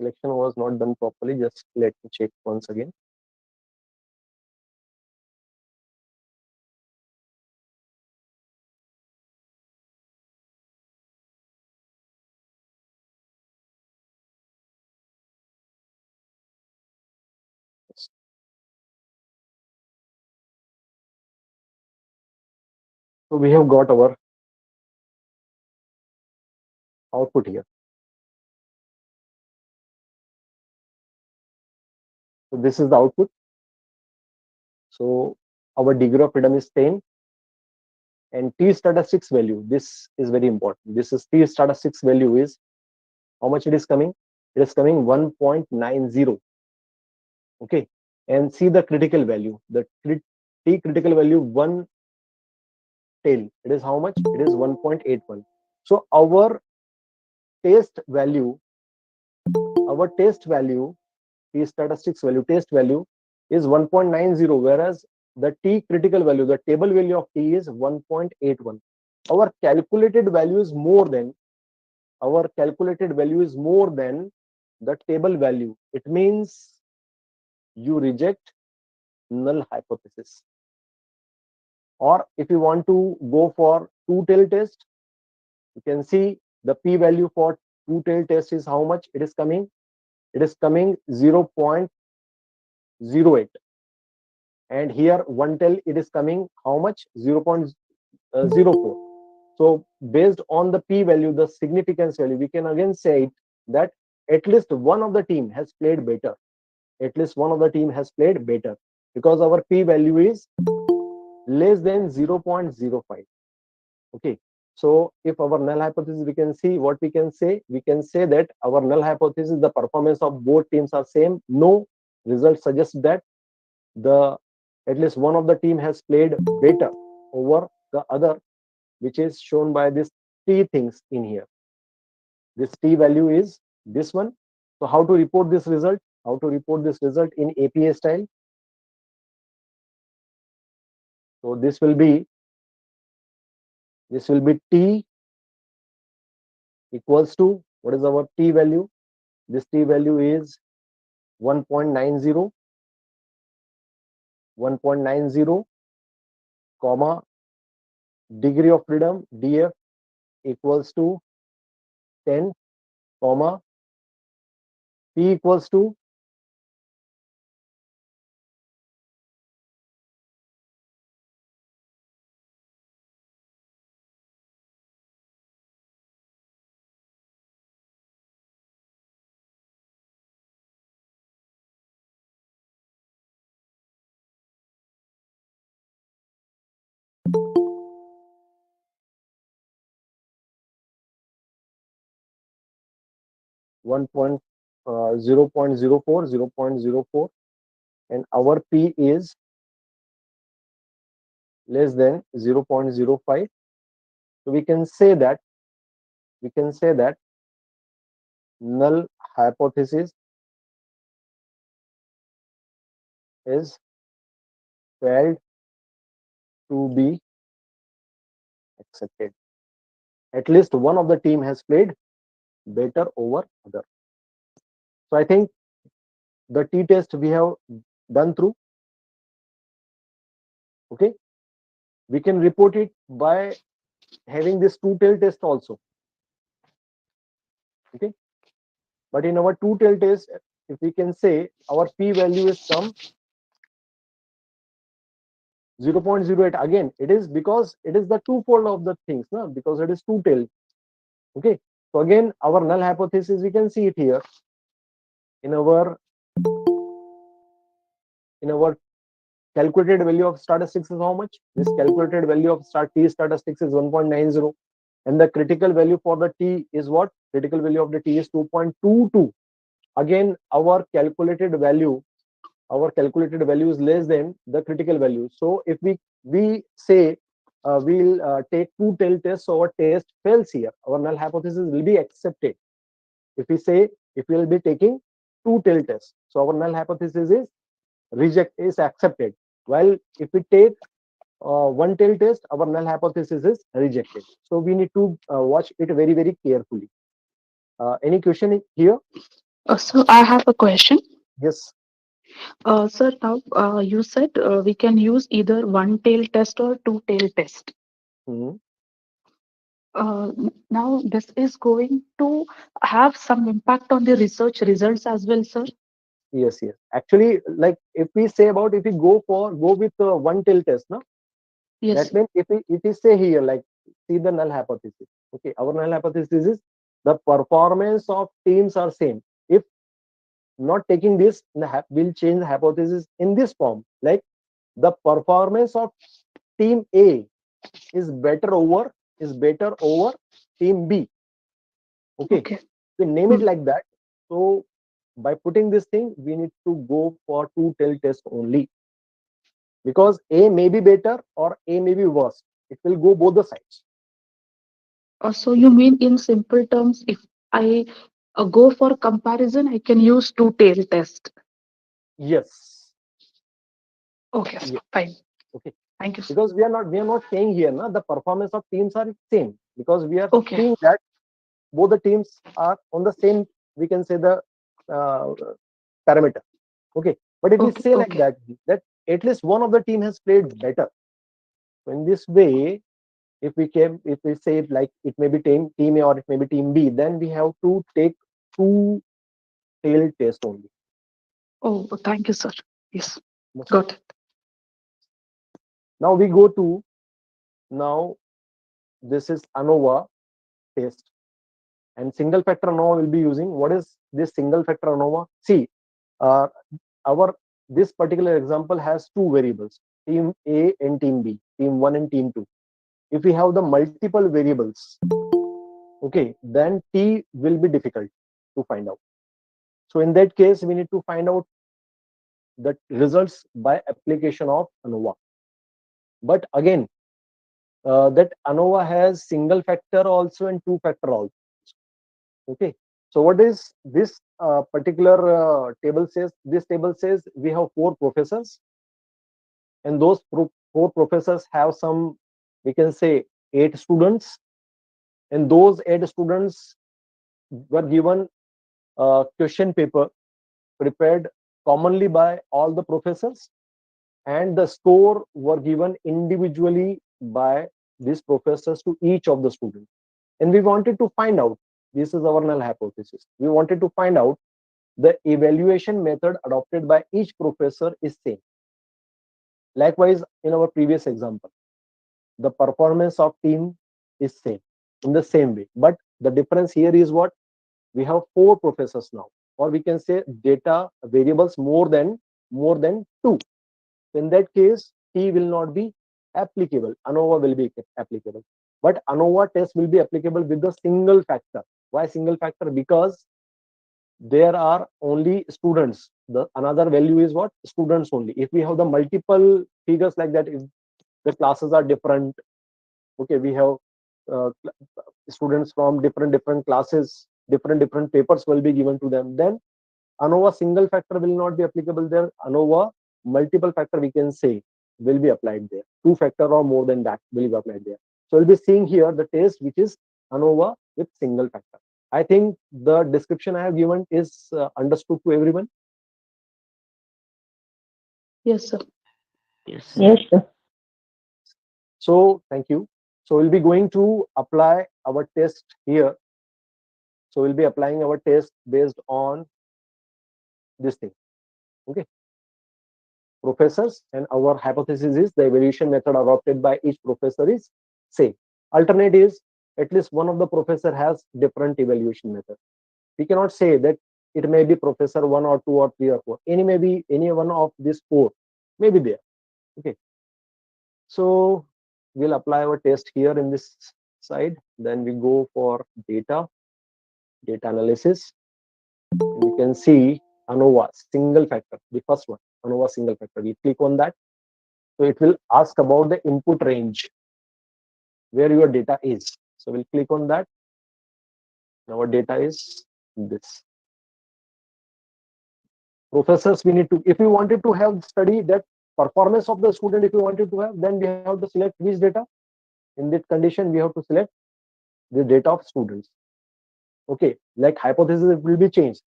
Selection was not done properly. Just let me check once again. So we have got our output here. So this is the output. So our degree of freedom is 10. And T statistics value, this is very important. This is T statistics value is how much it is coming? It is coming 1.90. Okay. and see the critical value. The T critical value, one tail, it is how much? It is 1.81. So our test value, T statistics value, test value is 1.90, whereas the T critical value, the table value of T is 1.81. Our calculated value is more than the table value. It means you reject null hypothesis. Or if you want to go for two-tail test, you can see the p value for two-tail test is how much it is coming. It is coming 0.08, and here one tail it is coming how much? 0.04. So based on the p value, the significance value, we can again say it that at least one of the team has played better. At least one of the team has played better, because our p value is less than 0.05. Okay, so if our null hypothesis, we can see what we can say. We can say that our null hypothesis, the performance of both teams are same. No result suggests that the at least one of the team has played better over the other, which is shown by this t things in here. This t value is this one. So how to report this result? How to report this result in APA style? So this will be t equals to, what is our t value? This t value is 1.90, comma, degree of freedom df equals to 10, comma, p equals to 0.04, and our p is less than 0.05. So we can say that null hypothesis is failed to be accepted. At least one of the team has played better over other. So I think the t test we have done through. Okay, we can report it by having this two-tail test also. Okay, but in our two-tail test, if we can say our p value is some 0.08, again it is because it is the twofold of the things, no? Because it is two-tail. Okay, so again our null hypothesis, we can see it here in our calculated value of statistics is how much? This calculated value of t statistics is 1.90, and the critical value for the t is what? Critical value of the t is 2.22. Again, our calculated value is less than the critical value. So if we say we'll take two-tail test, so our test fails here. Our null hypothesis will be accepted. If we will be taking two-tail test, so our null hypothesis is accepted. While if we take one-tail test, our null hypothesis is rejected. So we need to watch it very, very carefully. Any question here? So I have a question. Yes. Sir, now you said we can use either one tail test or two tail test. Mhm. Now this is going to have some impact on the research results as well, sir. Yes. Actually, like if we go with one-tail test, no? Yes. That means if we say here, like, see the null hypothesis. Okay, our null hypothesis is the performance of teams are same. If not taking this, we'll change the hypothesis in this form. Like the performance of team A is better over team B. Okay, we name it like that. So by putting this thing, we need to go for two tail test only, because A may be better or A may be worse. It will go both the sides. So you mean in simple terms, if I go for comparison, I can use two tail test. Yes. Okay, sir. Yes. Fine. Okay. Thank you, sir. Because we are not saying here na, the performance of teams are same, because we are Okay. seeing that both the teams are on the same, we can say, the uh, parameter. Okay. But if we Okay. say like Okay. that at least one of the team has played better. So in this way, if we say like it may be team A or it may be team B, then we have to take two tail test only. Oh, thank you, sir. Yes. Most Got it. Now we go to, now this is ANOVA test, and single factor ANOVA will be using. What is this single factor ANOVA? See, uh, our this particular example has two variables, team A and team B, team 1 and team 2. If we have the multiple variables, okay, then T will be difficult to find out. So in that case, we need to find out the results by application of ANOVA. But again, that ANOVA has single factor also and two factor also. Okay. So what is this particular table says? This table says we have four professors, and those four professors have some, we can say, 8 students, and those 8 students were given a question paper prepared commonly by all the professors, and the score were given individually by these professors to each of the students. And we wanted to find out, this is our null hypothesis, we wanted to find out the evaluation method adopted by each professor is same. Likewise, in our previous example, the performance of team is same in the same way, but the difference here is what? We have four professors now, or we can say data variables more than two. In that case, T will not be applicable. ANOVA will be applicable. But ANOVA test will be applicable with the single factor. Why single factor? Because there are only students. The another value is what? Students only. If we have the multiple figures like that, if the classes are different, okay, we have uh, students from different classes, different papers will be given to them, then ANOVA single factor will not be applicable there. ANOVA multiple factor, we can say, will be applied there. Two factor or more than that will be applied there. So we'll be seeing here the test which is ANOVA with single factor. I think the description I have given is understood to everyone. Yes, sir. Yes, sir. So thank you. So we'll be going to apply our test here. So we'll be applying our test based on this thing. Okay. Professors, and our hypothesis is the evaluation method adopted by each professor is same. Alternate is at least one of the professor has different evaluation method. We cannot say that it may be professor 1 or 2 or 3 or 4. Any may be any one of these 4 may be there. Okay. So we'll apply our test here in this side. Then we go for data analysis. And we can see ANOVA single factor, the first one, ANOVA single factor. We click on that. So it will ask about the input range where your data is. So we'll click on that. Our data is this. Professors, we need to, if we wanted to have study that performance of the student, if we wanted to have, then we have to select which data. In that condition, we have to select the data of students. Okay, like hypothesis, it will be changed.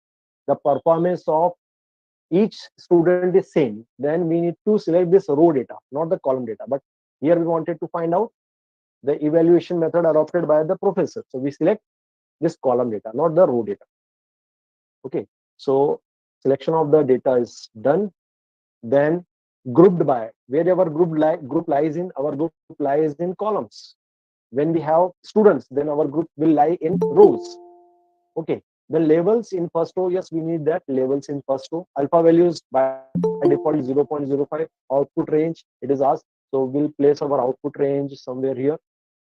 The performance of each student is same. Then we need to select this row data, not the column data. But here we wanted to find out the evaluation method adopted by the professor. So we select this column data, not the row data. Okay, so selection of the data is done. Then grouped by, wherever group lies in, our group lies in columns. When we have students, then our group will lie in rows. Okay, the labels in first row, yes, we need that labels in first row. Alpha values by default is 0.05. Output range, it is asked. So we'll place our output range somewhere here.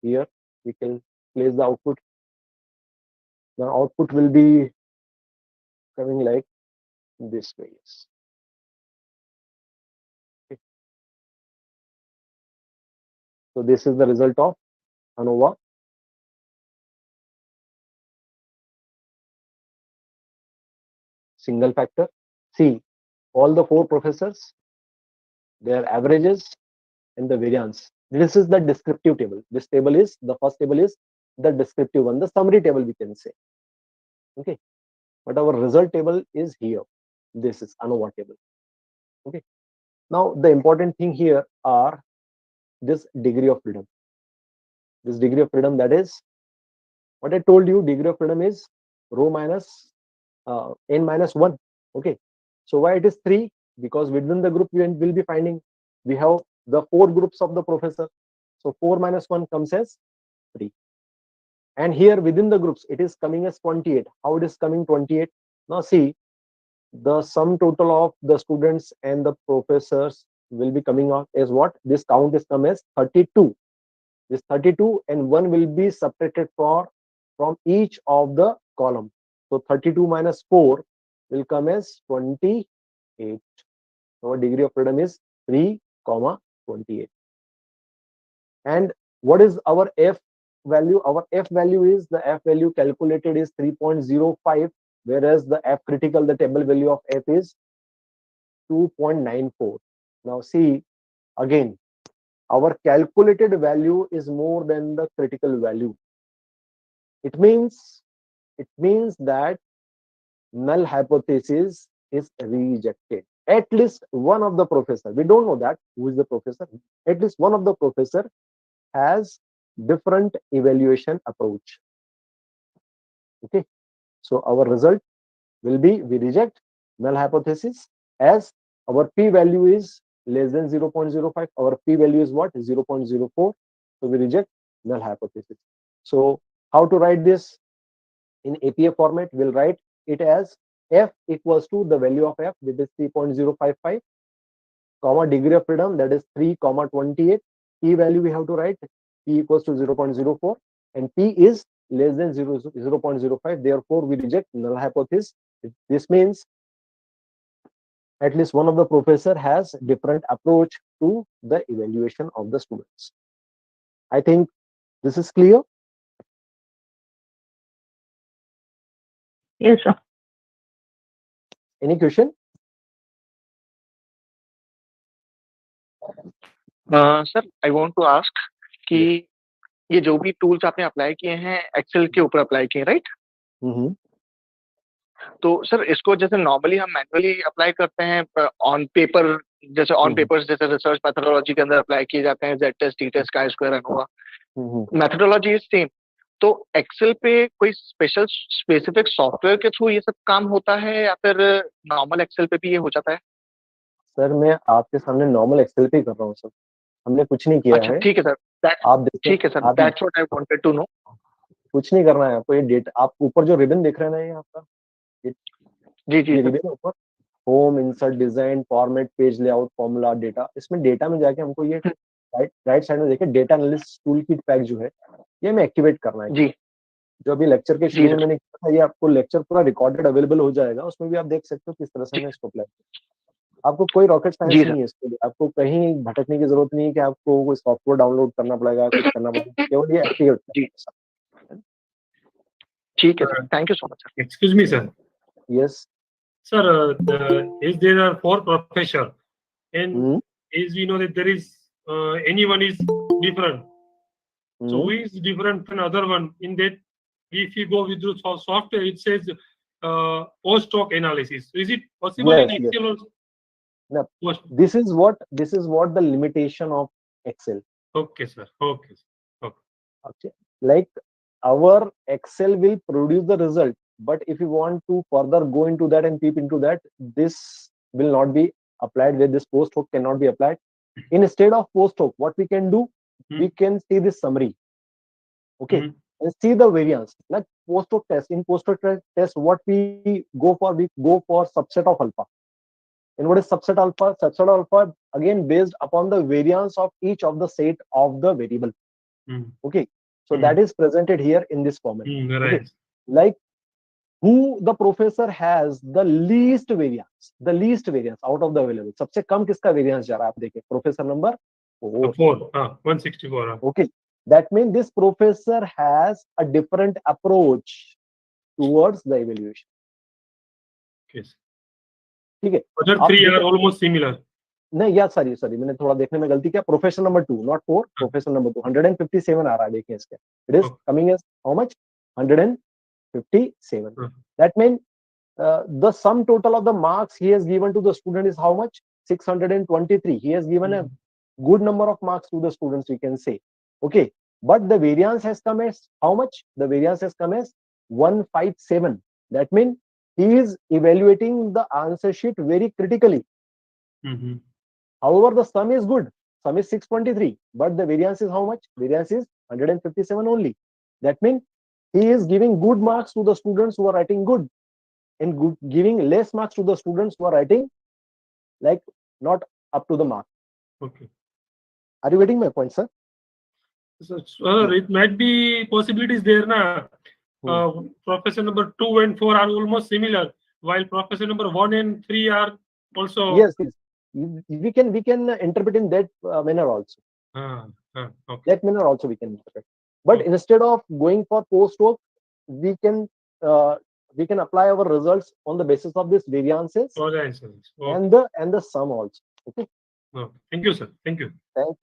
Here we can place the output. The output will be coming like this way. Yes. Okay. So this is the result of ANOVA. Single factor. See, all the 4 professors, their averages and the variance. This is the descriptive table. This table is, the first table is the descriptive one, the summary table we can say. Okay. But our result table is here. This is ANOVA table. Okay. Now the important thing here are this degree of freedom. This degree of freedom, that is what I told you, degree of freedom is rho minus n minus 1. Okay. So why it is 3? Because within the group we will be finding, we have the 4 groups of the professor. So 4 minus 1 comes as 3. And here within the groups, it is coming as 28. How it is coming 28? Now see, the sum total of the students and the professors will be coming out as what? This count is come as 32. This 32 and 1 will be subtracted from each of the column. So 32 minus 4 will come as 28. Our degree of freedom is 3, 28. And what is our F value? Our F value is, the F value calculated is 3.05, whereas the F critical, the table value of F is 2.94. Now see, again, our calculated value is more than the critical value. It means that null hypothesis is rejected. At least one of the professor, we don't know that who is the professor, at least one of the professor has different evaluation approach. Okay, so our result will be, we reject null hypothesis, as our p value is less than 0.05. Our p value is what? 0.04. So we reject null hypothesis. So how to write this in APA format? We'll write it as F equals to the value of F, which is 3.055, comma degree of freedom, that is 3, 28. P value we have to write, P equals to 0.04, and P is less than 0.05. Therefore, we reject null hypothesis. This means at least one of the professor has different approach to the evaluation of the students. I think this is clear. Yes, sir. Any question? Sir I want to ask कि ये जो भी tools आपने apply किए हैं Excel के ऊपर apply किए, राइट? तो सर इसको जैसे नॉर्मली हम मैनुअली अप्लाई करते हैं ऑन पेपर, जैसे ऑन पेपर्स जैसे रिसर्च मेथोडोलॉजी के अंदर अप्लाई किए जाते हैं, Z test, T test, chi square, ANOVA, methodology is same. तो एक्सेल पे कोई स्पेसिफिक सॉफ्टवेयर के थ्रू ये सब काम होता है या फिर नॉर्मल एक्सेल पे भी ये हो जाता है? सर मैं आपके सामने नॉर्मल एक्सेल पे कर रहा हूँ सर, हमने कुछ नहीं किया है। ठीक है सर, आप ठीक है sir, that's what I wanted to know. कुछ नहीं करना है आपको। ये डेटा आप ऊपर जो रिबन देख रहे हैं ना, ये आपका जी जी रिबन ऊपर home, insert, design, format, page layout, formula, data, इसमें डेटा में जाके हमको ये राइट साइड में देखिए data analyst tool kit pack जो है ये हमें एक्टिवेट करना है। जी, जो अभी लेक्चर के शुरू में मैंने किया था, ये आपको लेक्चर पूरा रिकॉर्डेड अवेलेबल हो जाएगा, उसमें भी आप देख सकते हो किस तरह से हमें इसको अप्लाई। आपको कोई रॉकेट साइंस नहीं है इसके लिए, आपको कहीं भटकने की जरूरत नहीं है कि आपको कोई सॉफ्टवेयर डाउनलोड करना पड़ेगा, कुछ करना पड़ेगा, केवल ये एक्टिवेट। जी ठीक है sir, thank you so much sir. Excuse me, sir. Yes. Sir, as there are 4 professors, and as we know that there is anyone is different. So who is different from other one? In that, if you go with the software, it says post hoc analysis. Is it possible in Excel also? No. This is what the limitation of Excel. Okay, sir. Okay. Okay. Like our Excel will produce the result, but if you want to further go into that and peep into that, this will not be applied, where this post hoc cannot be applied. Instead of post hoc, what we can do, we can see this summary. Okay. And see the variance. Like post hoc test. In post hoc test, what we go for subset of alpha. And what is subset alpha? Subset alpha again based upon the variance of each of the set of the variable. Okay. So that is presented here in this format. Right. Okay. Like who the professor has the least variance out of the available. सबसे कम किसका variance जा रहा है आप देखिए, professor number 4. 4, 164. Okay, that means this professor has a different approach towards the evaluation. Yes. ठीक है, Other आप 3 are देखो, almost similar. नहीं यार सॉरी मैंने थोड़ा देखने में गलती किया. Professor number 2 not 4, professor number 2 157 आ रहा है, देखिए इसके. It is coming as how much? 157. That mean the sum total of the marks he has given to the student is how much? 623. He has given a good number of marks to the students, we can say. Okay, but the variance has come as how much? The variance has come as 157. That means he is evaluating the answer sheet very critically. However, the sum is good. Sum is 623, but the variance is how much? Variance is 157 only. That means he is giving good marks to the students who are writing good, and giving less marks to the students who are writing like not up to the mark. Okay. Are you getting my point, sir? So, it might be possibilities there na. Professor number 2 and 4 are almost similar, while professor number 1 and 3 are also. Yes. We can interpret in that manner also. Okay. That manner also we can interpret. But instead of going for post-hoc, we can apply our results on the basis of these variances and the sum also. Okay. Thank you, sir. Thank you. Thanks.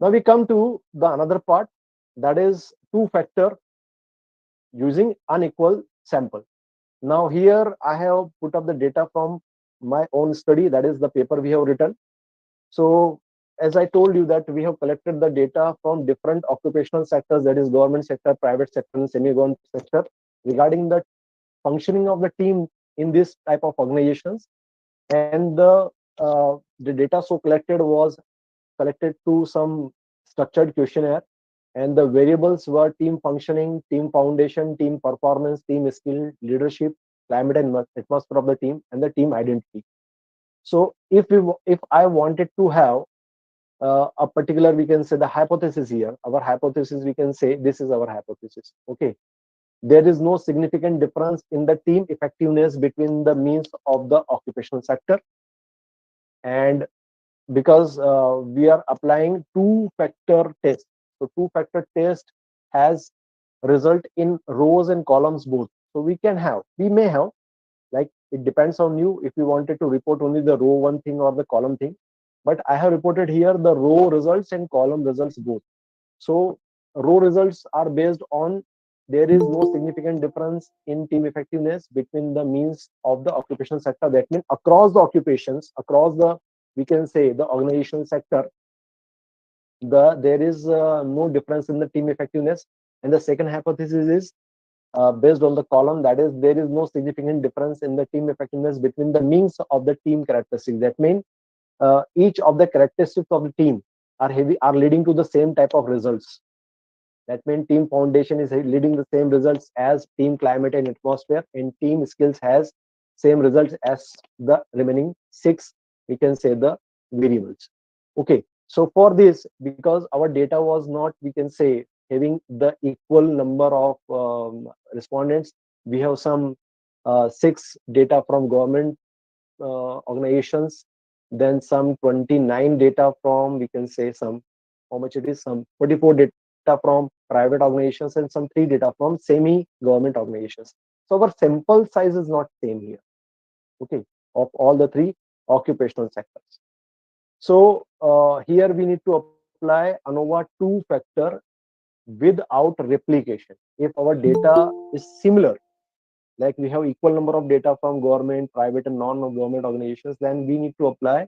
Now we come to the another part, that is two-factor using unequal sample. Now here I have put up the data from my own study, that is the paper we have written. So as I told you that we have collected the data from different occupational sectors, that is government sector, private sector, and semi-government sector, regarding the functioning of the team in this type of organizations. And the data so collected was collected through some structured questionnaire, and the variables were team functioning, team foundation, team performance, team skill, leadership, climate and atmosphere of the team, and the team identity. So if I wanted to have a particular, we can say the hypothesis here, our hypothesis, we can say this is our hypothesis. Okay, there is no significant difference in the team effectiveness between the means of the occupational sector, and because we are applying two-factor test. So two-factor test has result in rows and columns both. So we may have, like it depends on you if you wanted to report only the row one thing or the column thing. But I have reported here the row results and column results both. So row results are based on there is no significant difference in team effectiveness between the means of the occupational sector. That means across the occupations, across the, we can say the organizational sector, there is no difference in the team effectiveness. And the second hypothesis is based on the column, that is there is no significant difference in the team effectiveness between the means of the team characteristics. That means each of the characteristics of the team are leading to the same type of results. That means team foundation is leading the same results as team climate and atmosphere, and team skills has same results as the remaining 6, we can say the variables. Okay, so for this, because our data was not, we can say, having the equal number of respondents, we have some 6 data from government organizations, then some 29 data from, we can say, some, how much it is, some 44 data from private organizations, and some 3 data from semi-government organizations. So our sample size is not same here, okay, of all the 3 occupational sectors. So here we need to apply ANOVA two-factor without replication. If our data is similar, like we have equal number of data from government, private, and non-government organizations, then we need to apply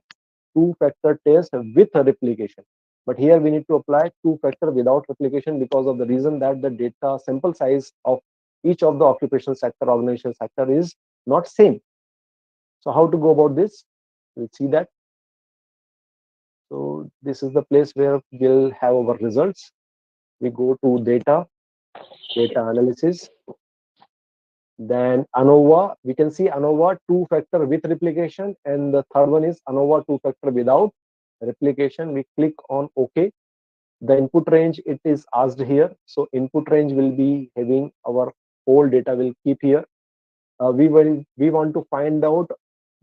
two-factor test with a replication. But here we need to apply two-factor without replication because of the reason that the data sample size of each of the occupational sector, organizational sector is not same. So how to go about this? We'll see that. So this is the place where we'll have our results. We go to data analysis. Then ANOVA, we can see ANOVA two-factor with replication, and the third one is ANOVA two-factor without replication. We click on OK. The input range, it is asked here. So input range will be having our whole data will keep here. We want to find out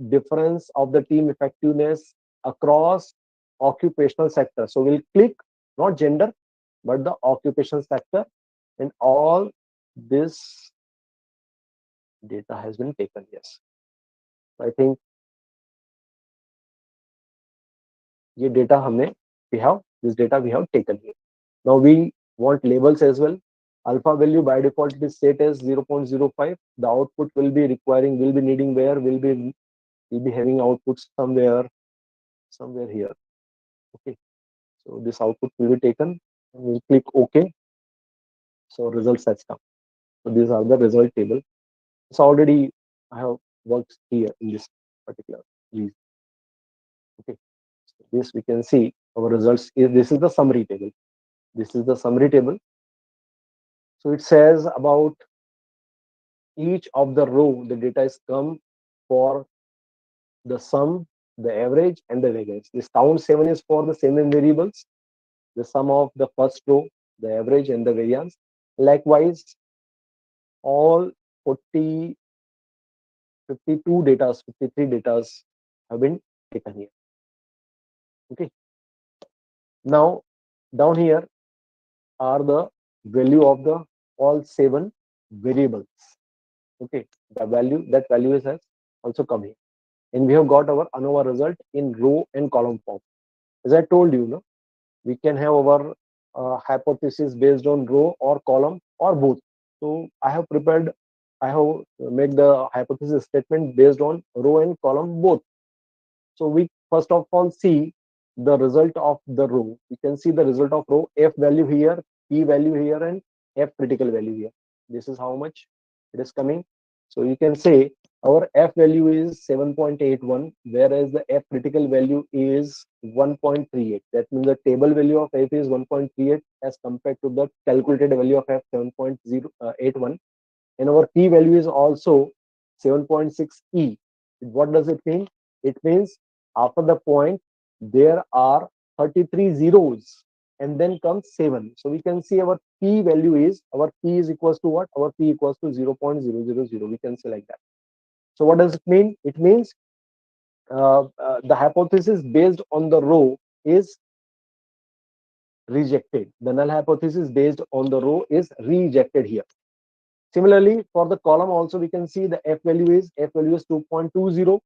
difference of the team effectiveness across occupational sector. So we'll click not gender, but the occupational sector, and all this data has been taken. Yes, I think ये data we have this data we have taken here. Now we want labels as well. Alpha value by default is set as 0.05. The output will be needing where will be having output somewhere here. Okay, so this output will be taken. We'll click OK. So results has come. So these are the result table. So already I have worked here in this particular region. Okay, so this we can see our results is this is the summary table. This is the summary table. So it says about each of the row the data is come for the sum, the average, and the variance. This count 7 is for the same variables, the sum of the first row, the average, and the variance. Likewise, all 40, 52 data, 53 data have been taken here. Okay. Now, down here are the value of the all 7 variables. Okay, that value has also come here, and we have got our ANOVA result in row and column form. As I told you, no, we can have our hypothesis based on row or column or both. So I have made the hypothesis statement based on row and column both. So we first of all see the result of the row. We can see the result of row, F value here, P value here, and F critical value here. This is how much it is coming. So you can say our F value is 7.81, whereas the F critical value is 1.38. That means the table value of F is 1.38 as compared to the calculated value of F 7.081. And our P value is also 7.6E. What does it mean? It means after the point, there are 33 zeros and then comes 7. So we can see our P value is, our P is equals to what? Our P equals to 0.000. We can say like that. So what does it mean? It means the hypothesis based on the row is rejected. The null hypothesis based on the row is rejected here. Similarly, for the column also, we can see the F value is 2.20.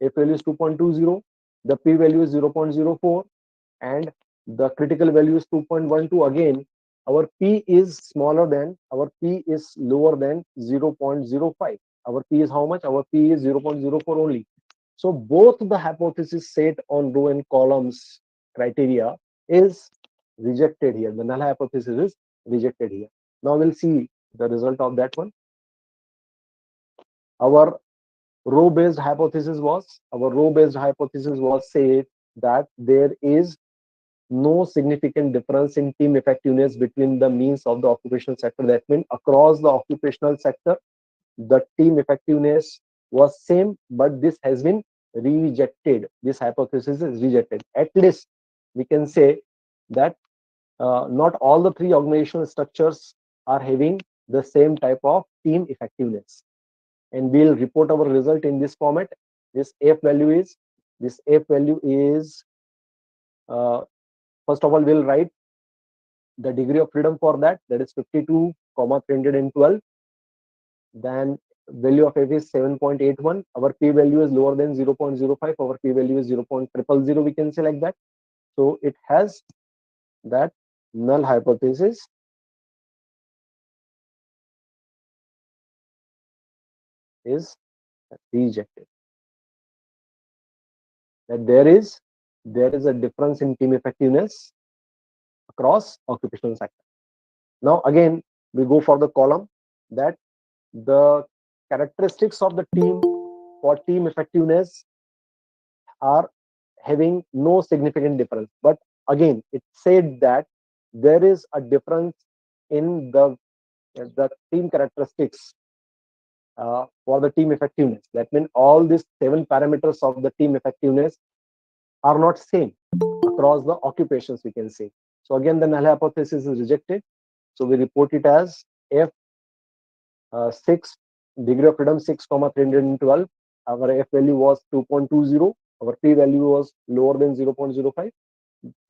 F value is 2.20. The P value is 0.04, and the critical value is 2.12. Again, our P is smaller than, our P is lower than 0.05. Our P is how much? Our P is 0.04 only. So both the hypothesis set on row and columns criteria is rejected here. The null hypothesis is rejected here. Now we'll see the result of that one. Our row-based hypothesis was said that there is no significant difference in team effectiveness between the means of the occupational sector. That means across the occupational sector, the team effectiveness was same, but this has been rejected. This hypothesis is rejected. At least we can say that not all the 3 organizational structures are having the same type of team effectiveness. And we'll report our result in this format. This F value is, first of all, we'll write the degree of freedom for that is 52, 312. Then value of F is 7.81. Our P value is lower than 0.05. Our P value is 0.000. We can say like that. So it has that null hypothesis is rejected. That there is a difference in team effectiveness across occupational sector. Now again, we go for the column, that the characteristics of the team for team effectiveness are having no significant difference. But again, it said that there is a difference in the team characteristics for the team effectiveness. That means all these 7 parameters of the team effectiveness are not same across the occupations, we can say. So again, the null hypothesis is rejected. So we report it as F 6 degree of freedom 6 comma 312. Our f value was 2.20. Our p value was lower than 0.05.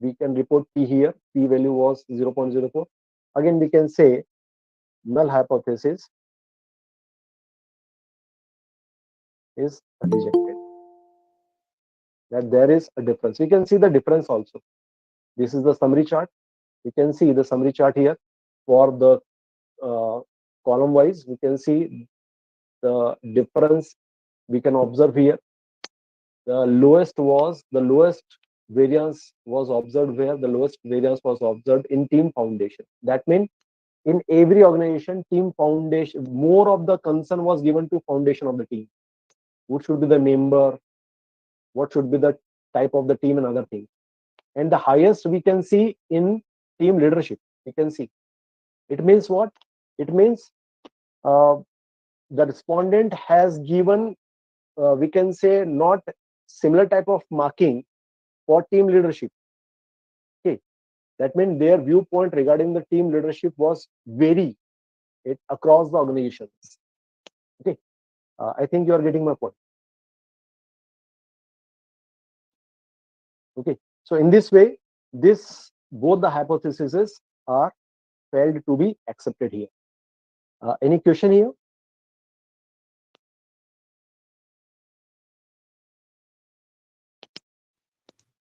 We can report p here. P value was 0.04. Again, we can say null hypothesis is rejected. That there is a difference. We can see the difference also. This is the summary chart. We can see the summary chart here for the column wise. We can see the difference we can observe here. The lowest variance was observed where the lowest variance was observed in team foundation. That means in every organization, team foundation, more of the concern was given to foundation of the team. What should be the member? What should be the type of the team and other things? And the highest we can see in team leadership. We can see. It means what? It means the respondent has given, we can say, not similar type of marking for team leadership. Okay, that means their viewpoint regarding the team leadership was vary it across the organizations. Okay, I think you are getting my point. Okay, so in this way, both the hypotheses are failed to be accepted here. Any question here?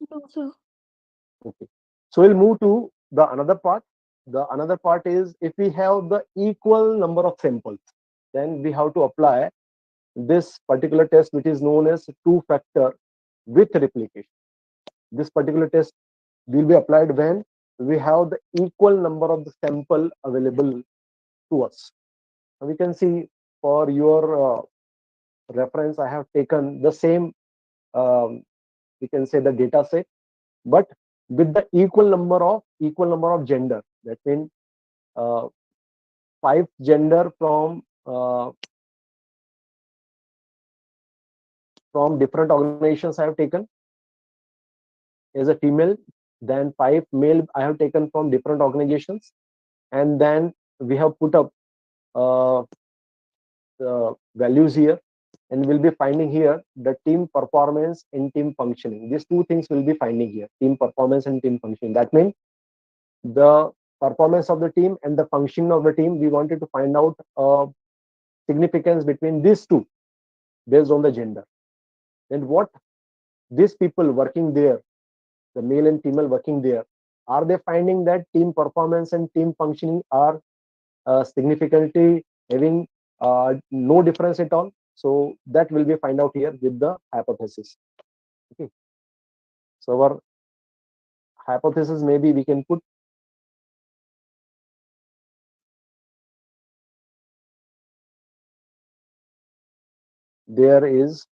No, sir. Okay, so we'll move to the another part. The another part is if we have the equal number of samples, then we have to apply this particular test, which is known as two-factor with replication. This particular test will be applied when we have the equal number of the sample available to us. We can see for your reference, I have taken the same, we can say the data set, but with the equal number of gender. That means 5 gender from different organizations I have taken as a female, then 5 male I have taken from different organizations, and then we have put up the values here, and we'll be finding here the team performance and team functioning. These two things will be finding here: team performance and team functioning. That means the performance of the team and the functioning of the team. We wanted to find out significance between these two based on the gender. Then what these people working there, the male and female working there, are they finding that team performance and team functioning are significantly having no difference at all? So that will be find out here with the hypothesis. Okay, so our hypothesis, maybe we can put there is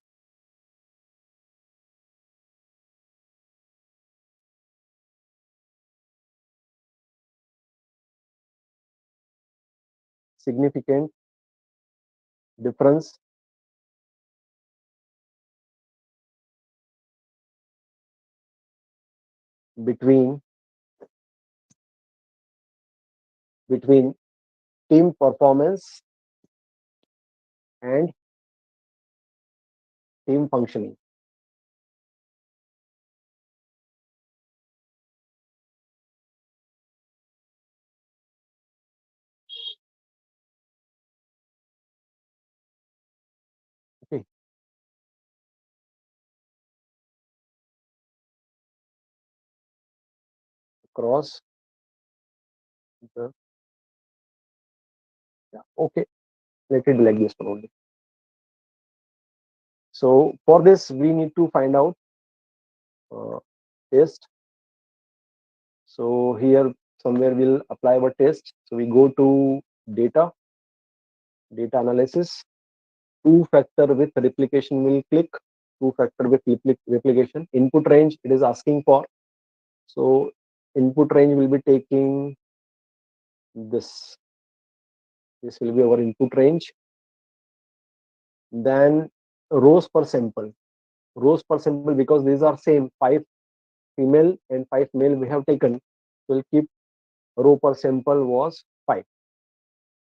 significant difference between team performance and team functioning. Okay, across the, yeah, okay, let it be like this one only. So for this we need to find out test. So here somewhere we'll apply our test. So we go to data analysis, two-factor with replication, will click two-factor with replication. Input range it is asking for. So input range will be taking this. This will be our input range. Then rows per sample. Rows per sample, because these are same 5 female and 5 male we have taken. We'll keep row per sample was 5.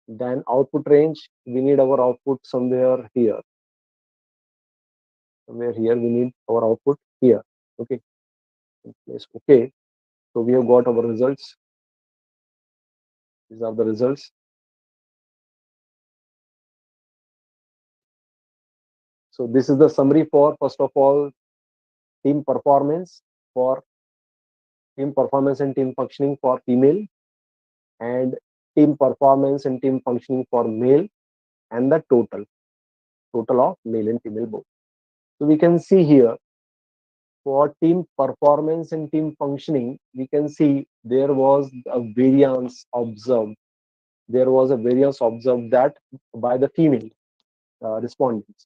Then output range, we need our output somewhere here. Somewhere here we need our output here. Okay. Yes. Okay. So we have got our results. These are the results. So this is the summary for, first of all, team performance and team functioning for female, and team performance and team functioning for male, and the total of male and female both. So we can see here for team performance and team functioning, we can see there was a variance observed. There was a variance observed that by the female respondents.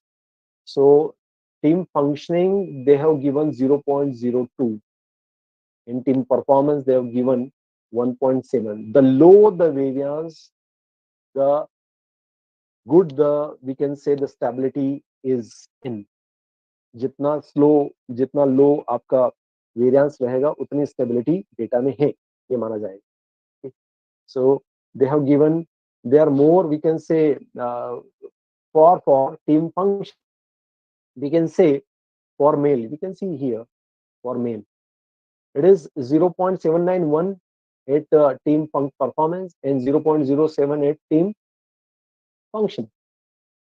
So team functioning, they have given 0.02. In team performance, they have given 1.7. The low the variance, the good the, we can say, the stability is in. जितना slow, जितना लो आपका variance रहेगा, उतनी stability data में है, ये माना जाएगा. So they have given, they are more, we can say, for team function, we can say for male, we can see here for male, it is 0.791 at team performance and 0.078 team function.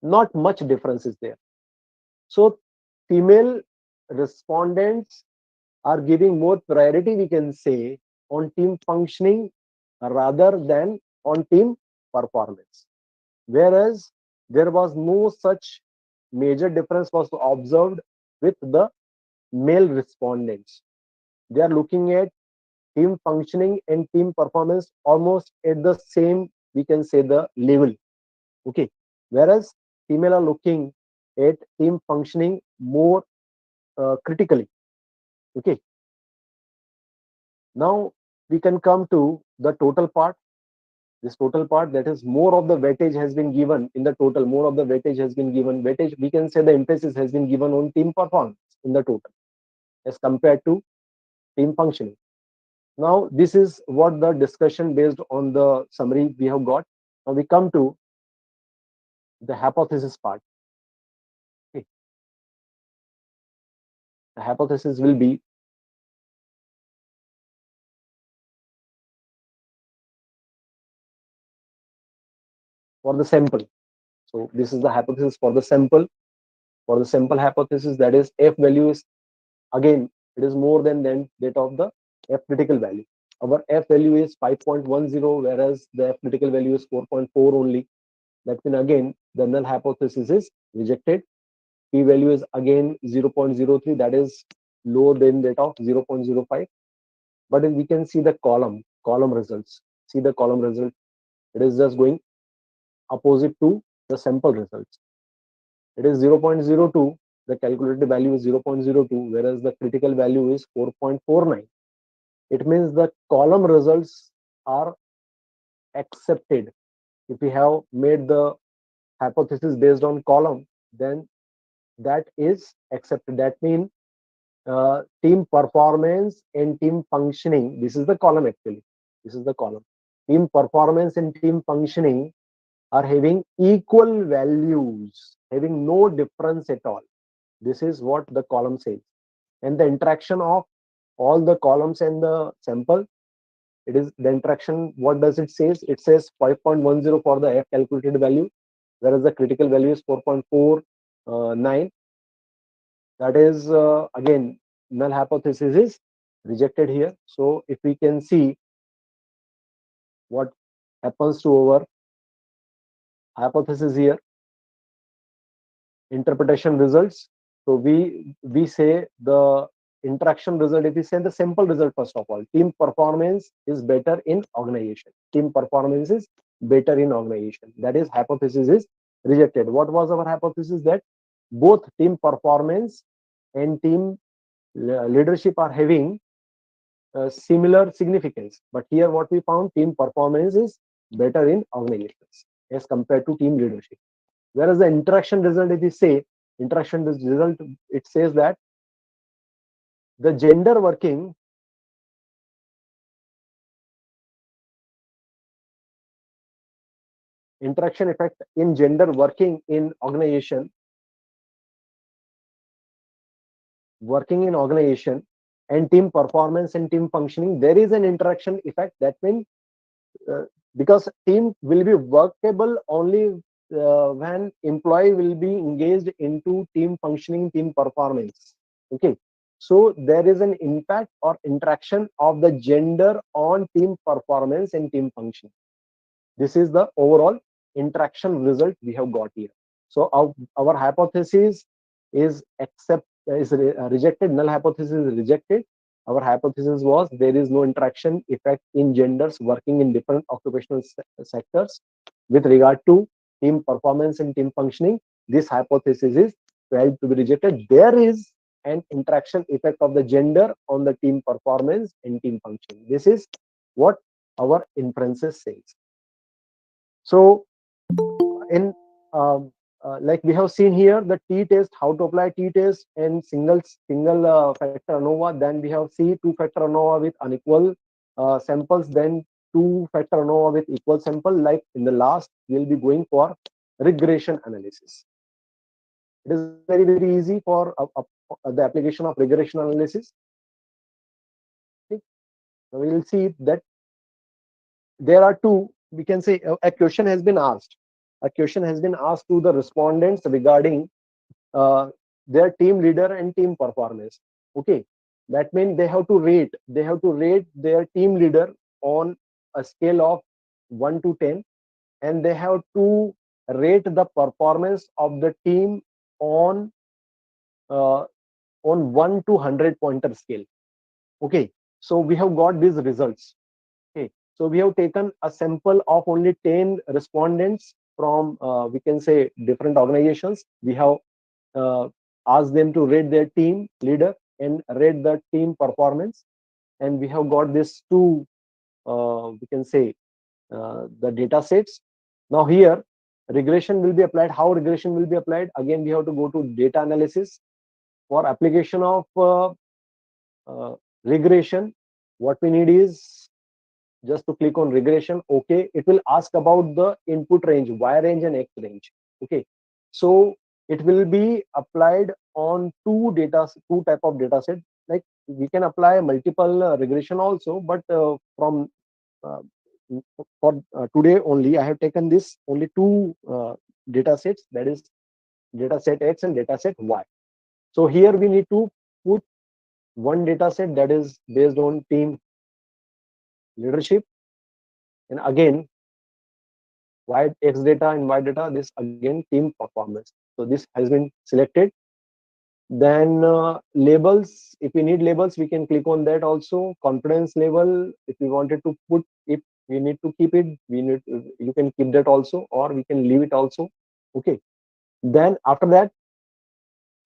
Not much difference is there. So female respondents are giving more priority, we can say, on team functioning rather than on team performance. Whereas there was no such major difference was observed with the male respondents. They are looking at team functioning and team performance almost at the same, we can say, the level. Okay. Whereas female are looking at team functioning more critically. Okay. Now we can come to the total part. This total part, that is, more of the weightage has been given in the total. More of the weightage has been given. Weightage, we can say the emphasis has been given on team performance in the total as compared to team functioning. Now this is what the discussion based on the summary we have got. Now we come to the hypothesis part. Okay. The hypothesis will be for the sample. So this is the hypothesis for the sample. For the sample hypothesis, that is, f value is, again, it is more than that of the f critical value. Our f value is 5.10, whereas the f critical value is 4.4 only. That means again the null hypothesis is rejected. P value is again 0.03, that is lower than that of 0.05. But we can see the column results. See the column result. It is just going opposite to the sample results. It is 0.02. The calculated value is 0.02, whereas the critical value is 4.49. It means the column results are accepted. If we have made the hypothesis based on column, then that is accepted. That means team performance and team functioning. This is the column actually. This is the column. Team performance and team functioning are having equal values, having no difference at all. This is what the column says. And the interaction of all the columns and the sample, it is the interaction. What does it say? It says 5.10 for the f calculated value, whereas the critical value is 4.49. That is, again, null hypothesis is rejected here. So if we can see what happens to our hypothesis here, interpretation results. So we say the interaction result, if we say the sample result, first of all, team performance is better in organization. Team performance is better in organization. That is, hypothesis is rejected. What was our hypothesis? That both team performance and team leadership are having similar significance. But here what we found, team performance is better in organizations as compared to team leadership. Whereas the interaction result, if we say interaction result, it says that the gender working interaction effect in gender working in organization, and team performance and team functioning, there is an interaction effect. That means uh, because team will be workable only when employee will be engaged into team functioning, team performance. Okay, so there is an impact or interaction of the gender on team performance and team function. This is the overall interaction result we have got here. So our hypothesis is rejected. Null hypothesis is rejected. Our hypothesis was there is no interaction effect in genders working in different occupational sectors with regard to team performance and team functioning. This hypothesis is felt to be rejected. There is an interaction effect of the gender on the team performance and team function. This is what our inferences says. So in like we have seen here the t-test, how to apply t-test and single factor ANOVA. Then we have C two factor ANOVA with unequal samples, then two factor ANOVA with equal sample. Like in the last, we'll be going for regression analysis. It is very easy for the application of regression analysis. Okay. Now we will see that there are two, we can say a question has been asked. A question has been asked to the respondents regarding their team leader and team performance. Okay, that means they have to rate their team leader on a scale of 1 to 10, and they have to rate the performance of the team on 1 to 100 pointer scale. Okay, so we have got these results. Okay, so we have taken a sample of only 10 respondents from we can say different organizations. We have asked them to rate their team leader and rate the team performance, and we have got these two we can say the data sets. Now here regression will be applied. How regression will be applied? Again, we have to go to data analysis. For application of regression, what we need is just to click on regression. Okay, it will ask about the input range, Y range and X range. Okay, so it will be applied on two type of data set. Like we can apply multiple regression also, but from uh, for today only I have taken this only two data sets, that is data set X and data set Y. So here we need to put one data set that is based on team leadership, and again Y X data and Y data, this again team performance. So this has been selected. Then labels, if we need labels, we can click on that also. Confidence level, if we wanted to put, if we need to keep it, you can keep that also, or we can leave it also. Okay, then after that,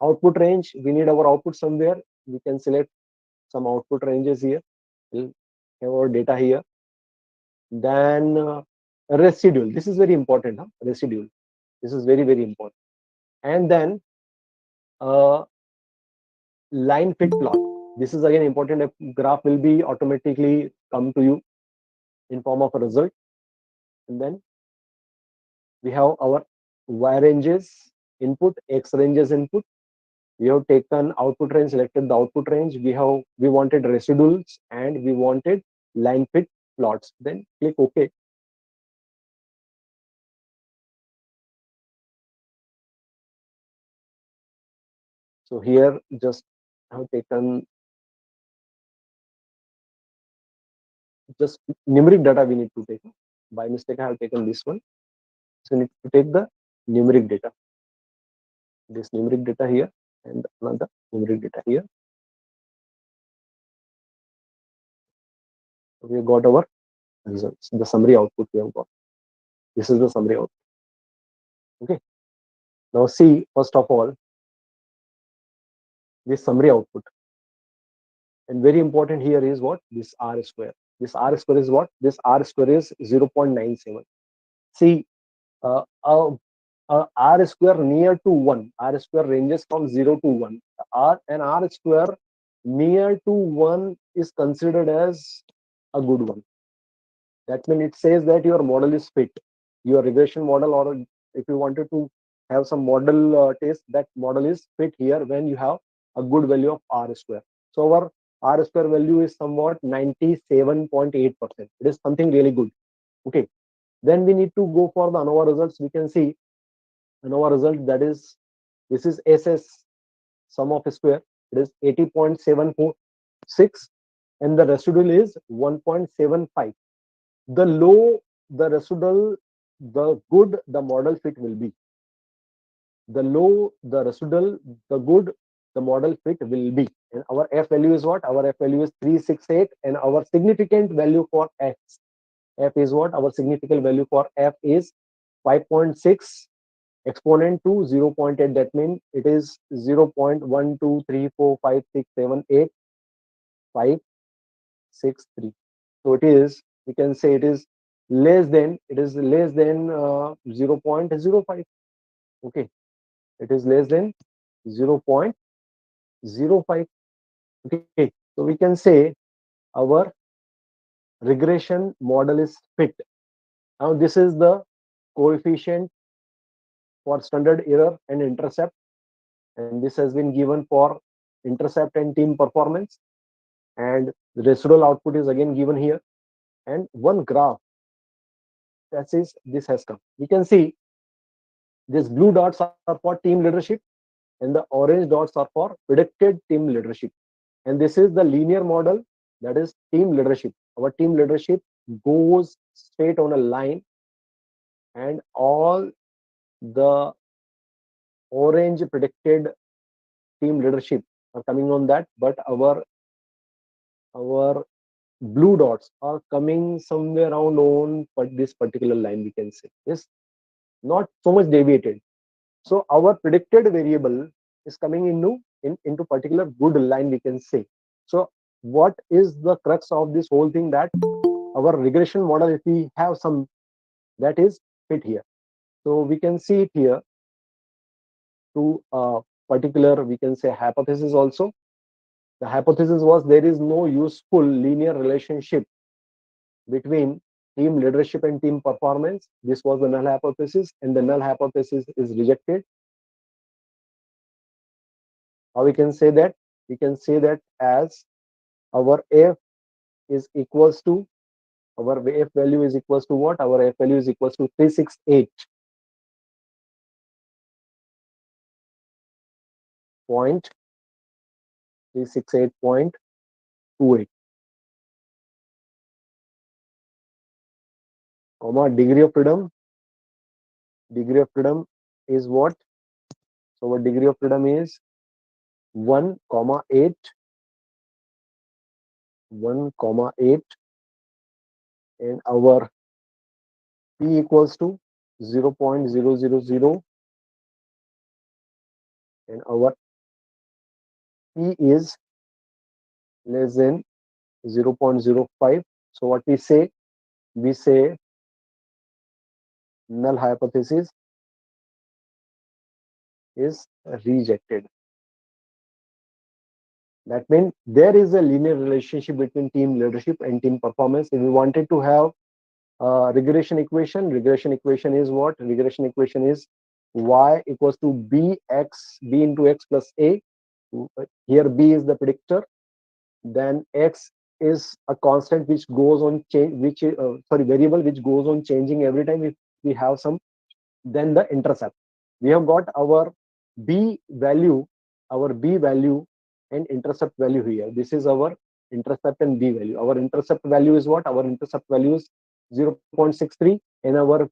output range, we need our output somewhere. We can select some output ranges here. We'll have our data here. Then residual, this is very important. Residual, this is very important. And then line fit plot, this is again important. A graph will be automatically come to you in form of a result. And then we have our Y ranges input, X ranges input. We have taken output range, selected the output range. We wanted residuals and we wanted line fit plots. Then click OK. So here just I have taken just numeric data we need to take. By mistake I have taken this one. So we need to take the numeric data. This numeric data here and another numeric data here. So we have got our results, the summary output we have got. This is the summary output. Okay. Now see, first of all, this summary output. And very important here is what? This R square. This R square is what? This R square is 0.97. See, R square near to 1. R square ranges from 0 to 1. R square near to 1 is considered as a good one. That means it says that your model is fit. your regression model, or if you wanted to have some model test, that model is fit here when you have a good value of R square. So our R square value is somewhat 97.8%. It is something really good. Okay. Then we need to go for the ANOVA results. We can see ANOVA result, that is, this is SS sum of square. It is 80.746 and the residual is 1.75. The low the residual, the good the model fit will be. The low the residual, the good the model fit will be. And our F value is what? Our F value is 368, and our significant value for F is what? Our significant value for F is 5.6 exponent to 0.8. That means it is 0.12345678563. So it is, we can say it is less than 0.05. Okay, it is less than 0.05. Okay, so we can say our regression model is fit. Now this is the coefficient for standard error and intercept, and this has been given for intercept and team performance, and the residual output is again given here, and one graph, that is, this has come. We can see these blue dots are for team leadership and the orange dots are for predicted team leadership, and this is the linear model, that is team leadership. Our team leadership goes straight on a line, and all the orange predicted team leadership are coming on that, but our blue dots are coming somewhere around on this particular line, we can say. Yes, not so much deviated. So our predicted variable is coming into particular good line, we can say. So what is the crux of this whole thing? That our regression model, if we have some, that is fit here. So we can see it here to a particular, we can say, hypothesis also. The hypothesis was there is no useful linear relationship between team leadership and team performance. This was the null hypothesis, and the null hypothesis is rejected. How we can say that? We can say that as our F is equals to, our F value is equals to what? Our F value is equals to 368.28, comma, degree of freedom. Degree of freedom is what? So our degree of freedom is 1,8, 1,8, and our P equals to 0.000, and our P is less than 0.05. So what we say? We say null hypothesis is rejected. That means there is a linear relationship between team leadership and team performance. If we wanted to have a regression equation is what? Regression equation is y equals to b into x plus a. Here b is the predictor, then x is a constant which goes on change, which variable which goes on changing every time if we have some. Then the intercept, we have got our b value and intercept value here. This is our intercept and b value. Our intercept value is what? Our intercept value is 0.63, and our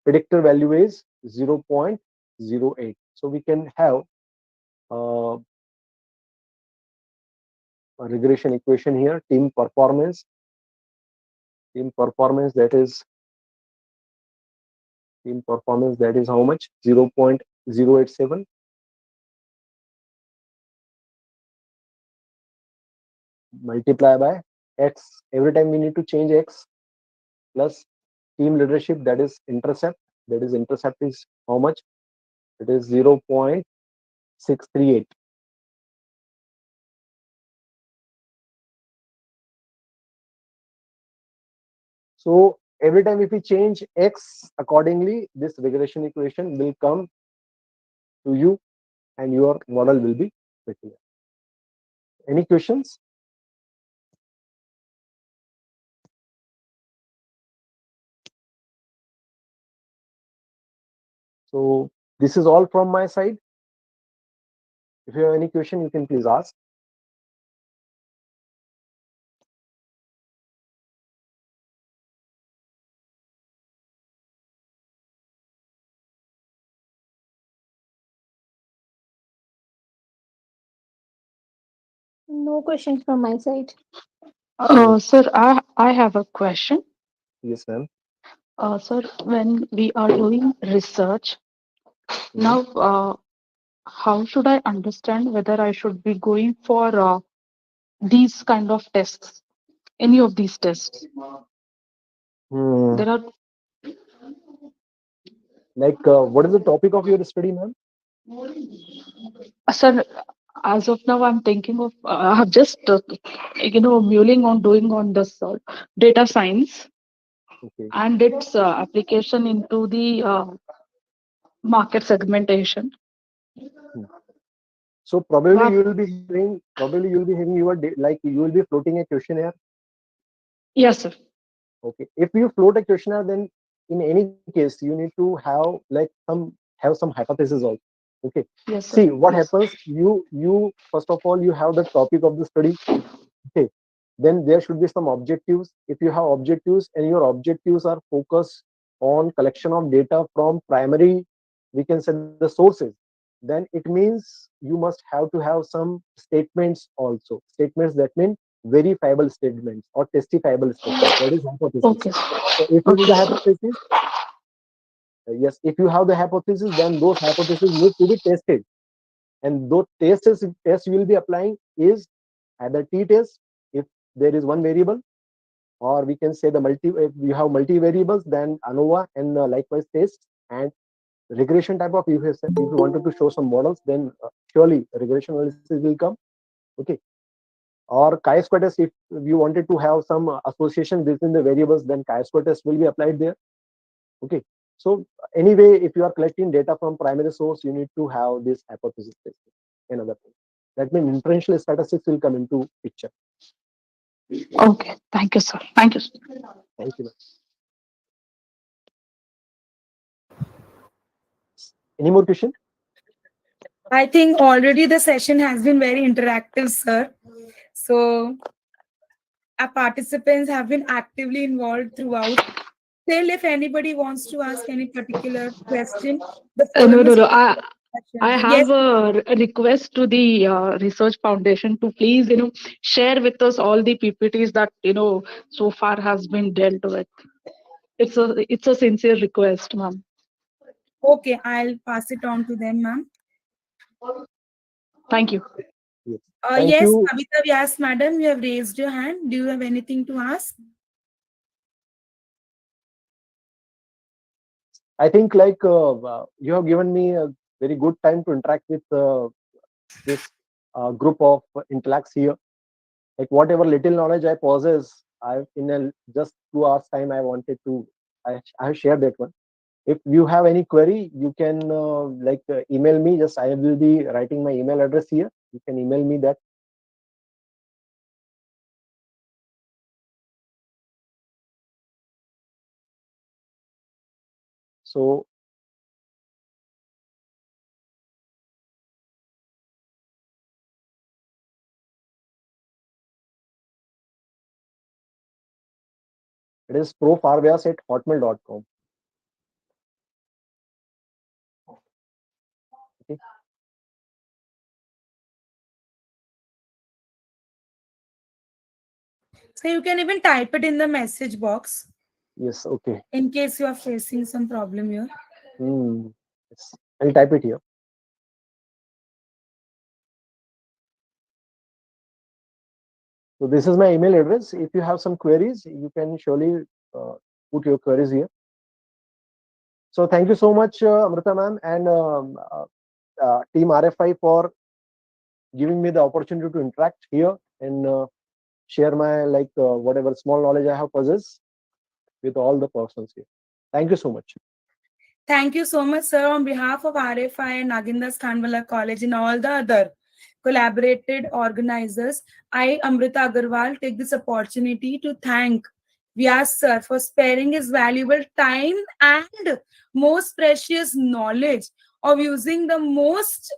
predictor value is 0.08. So we can have a regression equation here. Team performance, that is how much? 0.087 multiply by x. Every time we need to change x, plus team leadership, that is intercept. Intercept is how much? It is 0.638. So every time if we change x accordingly, this regression equation will come to you and your model will be pretty. Any questions? So this is all from my side. If you have any question, you can please ask. No questions from my side. Sir, I have a question. Yes, ma'am. Sir, when we are doing research, now how should I understand whether I should be going for these kind of tests, any of these tests? Hmm. There are, Like, what is the topic of your study, ma'am? sir, as of now, I'm thinking of, I have just, mulling on doing on this data science Okay. and its application into the market segmentation. Hmm. So probably you will be having your like you will be floating a questionnaire. Yes, sir. Okay. If you float a questionnaire, then in any case you need to have some hypothesis also. Okay. Yes, sir. See what Yes. happens. You first of all you have the topic of the study. Okay. Then there should be some objectives. If you have objectives and your objectives are focused on collection of data from primary, we can say the sources, then it means you must have to have some statements also. Statements that mean verifiable statements or testifiable statements. That is hypothesis. Okay. So if you do Okay. the hypothesis, yes, if you have the hypothesis, then those hypotheses need to be tested. And those tests you will be applying is either t test if there is one variable, or we can say the multi. If you have multi variables, then ANOVA and likewise tests. And regression type of, if you wanted to show some models, then surely regression analysis will come. Okay. Or chi-square test, if you wanted to have some association between the variables, then chi-square test will be applied there. Okay. So anyway, if you are collecting data from primary source, you need to have this hypothesis testing. Another thing. That means inferential statistics will come into picture. Okay. Thank you, sir. Thank you. Sir. Thank you. Any more question? I think already the session has been very interactive, sir. So our participants have been actively involved throughout. Still, if anybody wants to ask any particular question, the No, forum no, is no. open. I Yes, have a request to the Research Foundation to please, share with us all the PPTs that so far has been dealt with. It's a sincere request, ma'am. okay, I'll pass it on to them, ma'am. Thank you. Yes. Thank Yes, you. Kavita Vyas, madam, you have raised your hand. Do you have anything to ask? I think you have given me a very good time to interact with this group of intellects here. Like whatever little knowledge I possess, I in just 2 hours time I have shared that one. If you have any query, you can email me. Just I will be writing my email address here. You can email me that. So it is profarvyas@hotmail.com. Okay. So you can even type it in the message box Yes. Okay. in case you are facing some problem here. Yes. I'll type it here. So this is my email address. If you have some queries, you can surely put your queries here. So thank you so much, Amrita ma'am and team RFI for giving me the opportunity to interact here and share my whatever small knowledge I have possessed. with all the persons here. Thank you so much. Thank you so much, sir, on behalf of RFI and Nagindas Khanwala College and all the other collaborated organizers. I, Amrita Agarwal, take this opportunity to thank Vyas sir for sparing his valuable time and most precious knowledge of using the most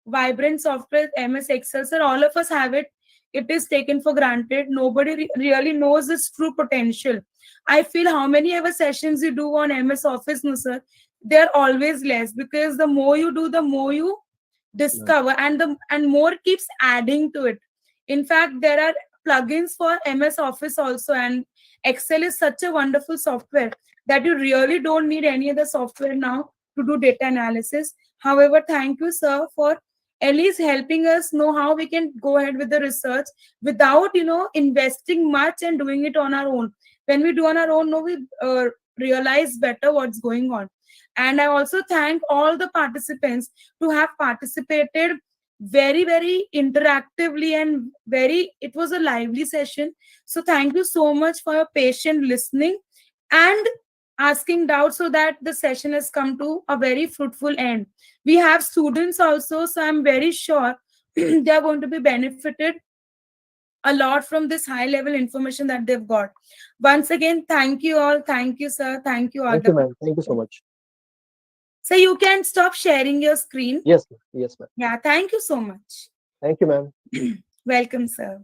vibrant software, MS Excel. Sir, all of us have it. It is taken for granted. Nobody really knows its true potential. I feel how many ever sessions you do on MS Office, no sir, they're always less, because the more you do, the more you discover, and more keeps adding to it. In fact, there are plugins for MS Office also, and Excel is such a wonderful software that you really don't need any other software now to do data analysis. However, thank you, sir, for at least helping us know how we can go ahead with the research without investing much and doing it on our own. When we do on our own, no, we realize better what's going on. And I also thank all the participants to have participated very, very interactively, and it was a lively session. So thank you so much for your patient listening and asking doubts, so that the session has come to a very fruitful end. We have students also, so I'm very sure they are going to be benefited a lot from this high level information that they've got. Once again, thank you all. Thank you, sir. Thank you all. Thank you, ma'am. Thank you so much. So you can stop sharing your screen. Yes, yes, ma'am. Yeah, thank you so much. Thank you, ma'am. Welcome, sir.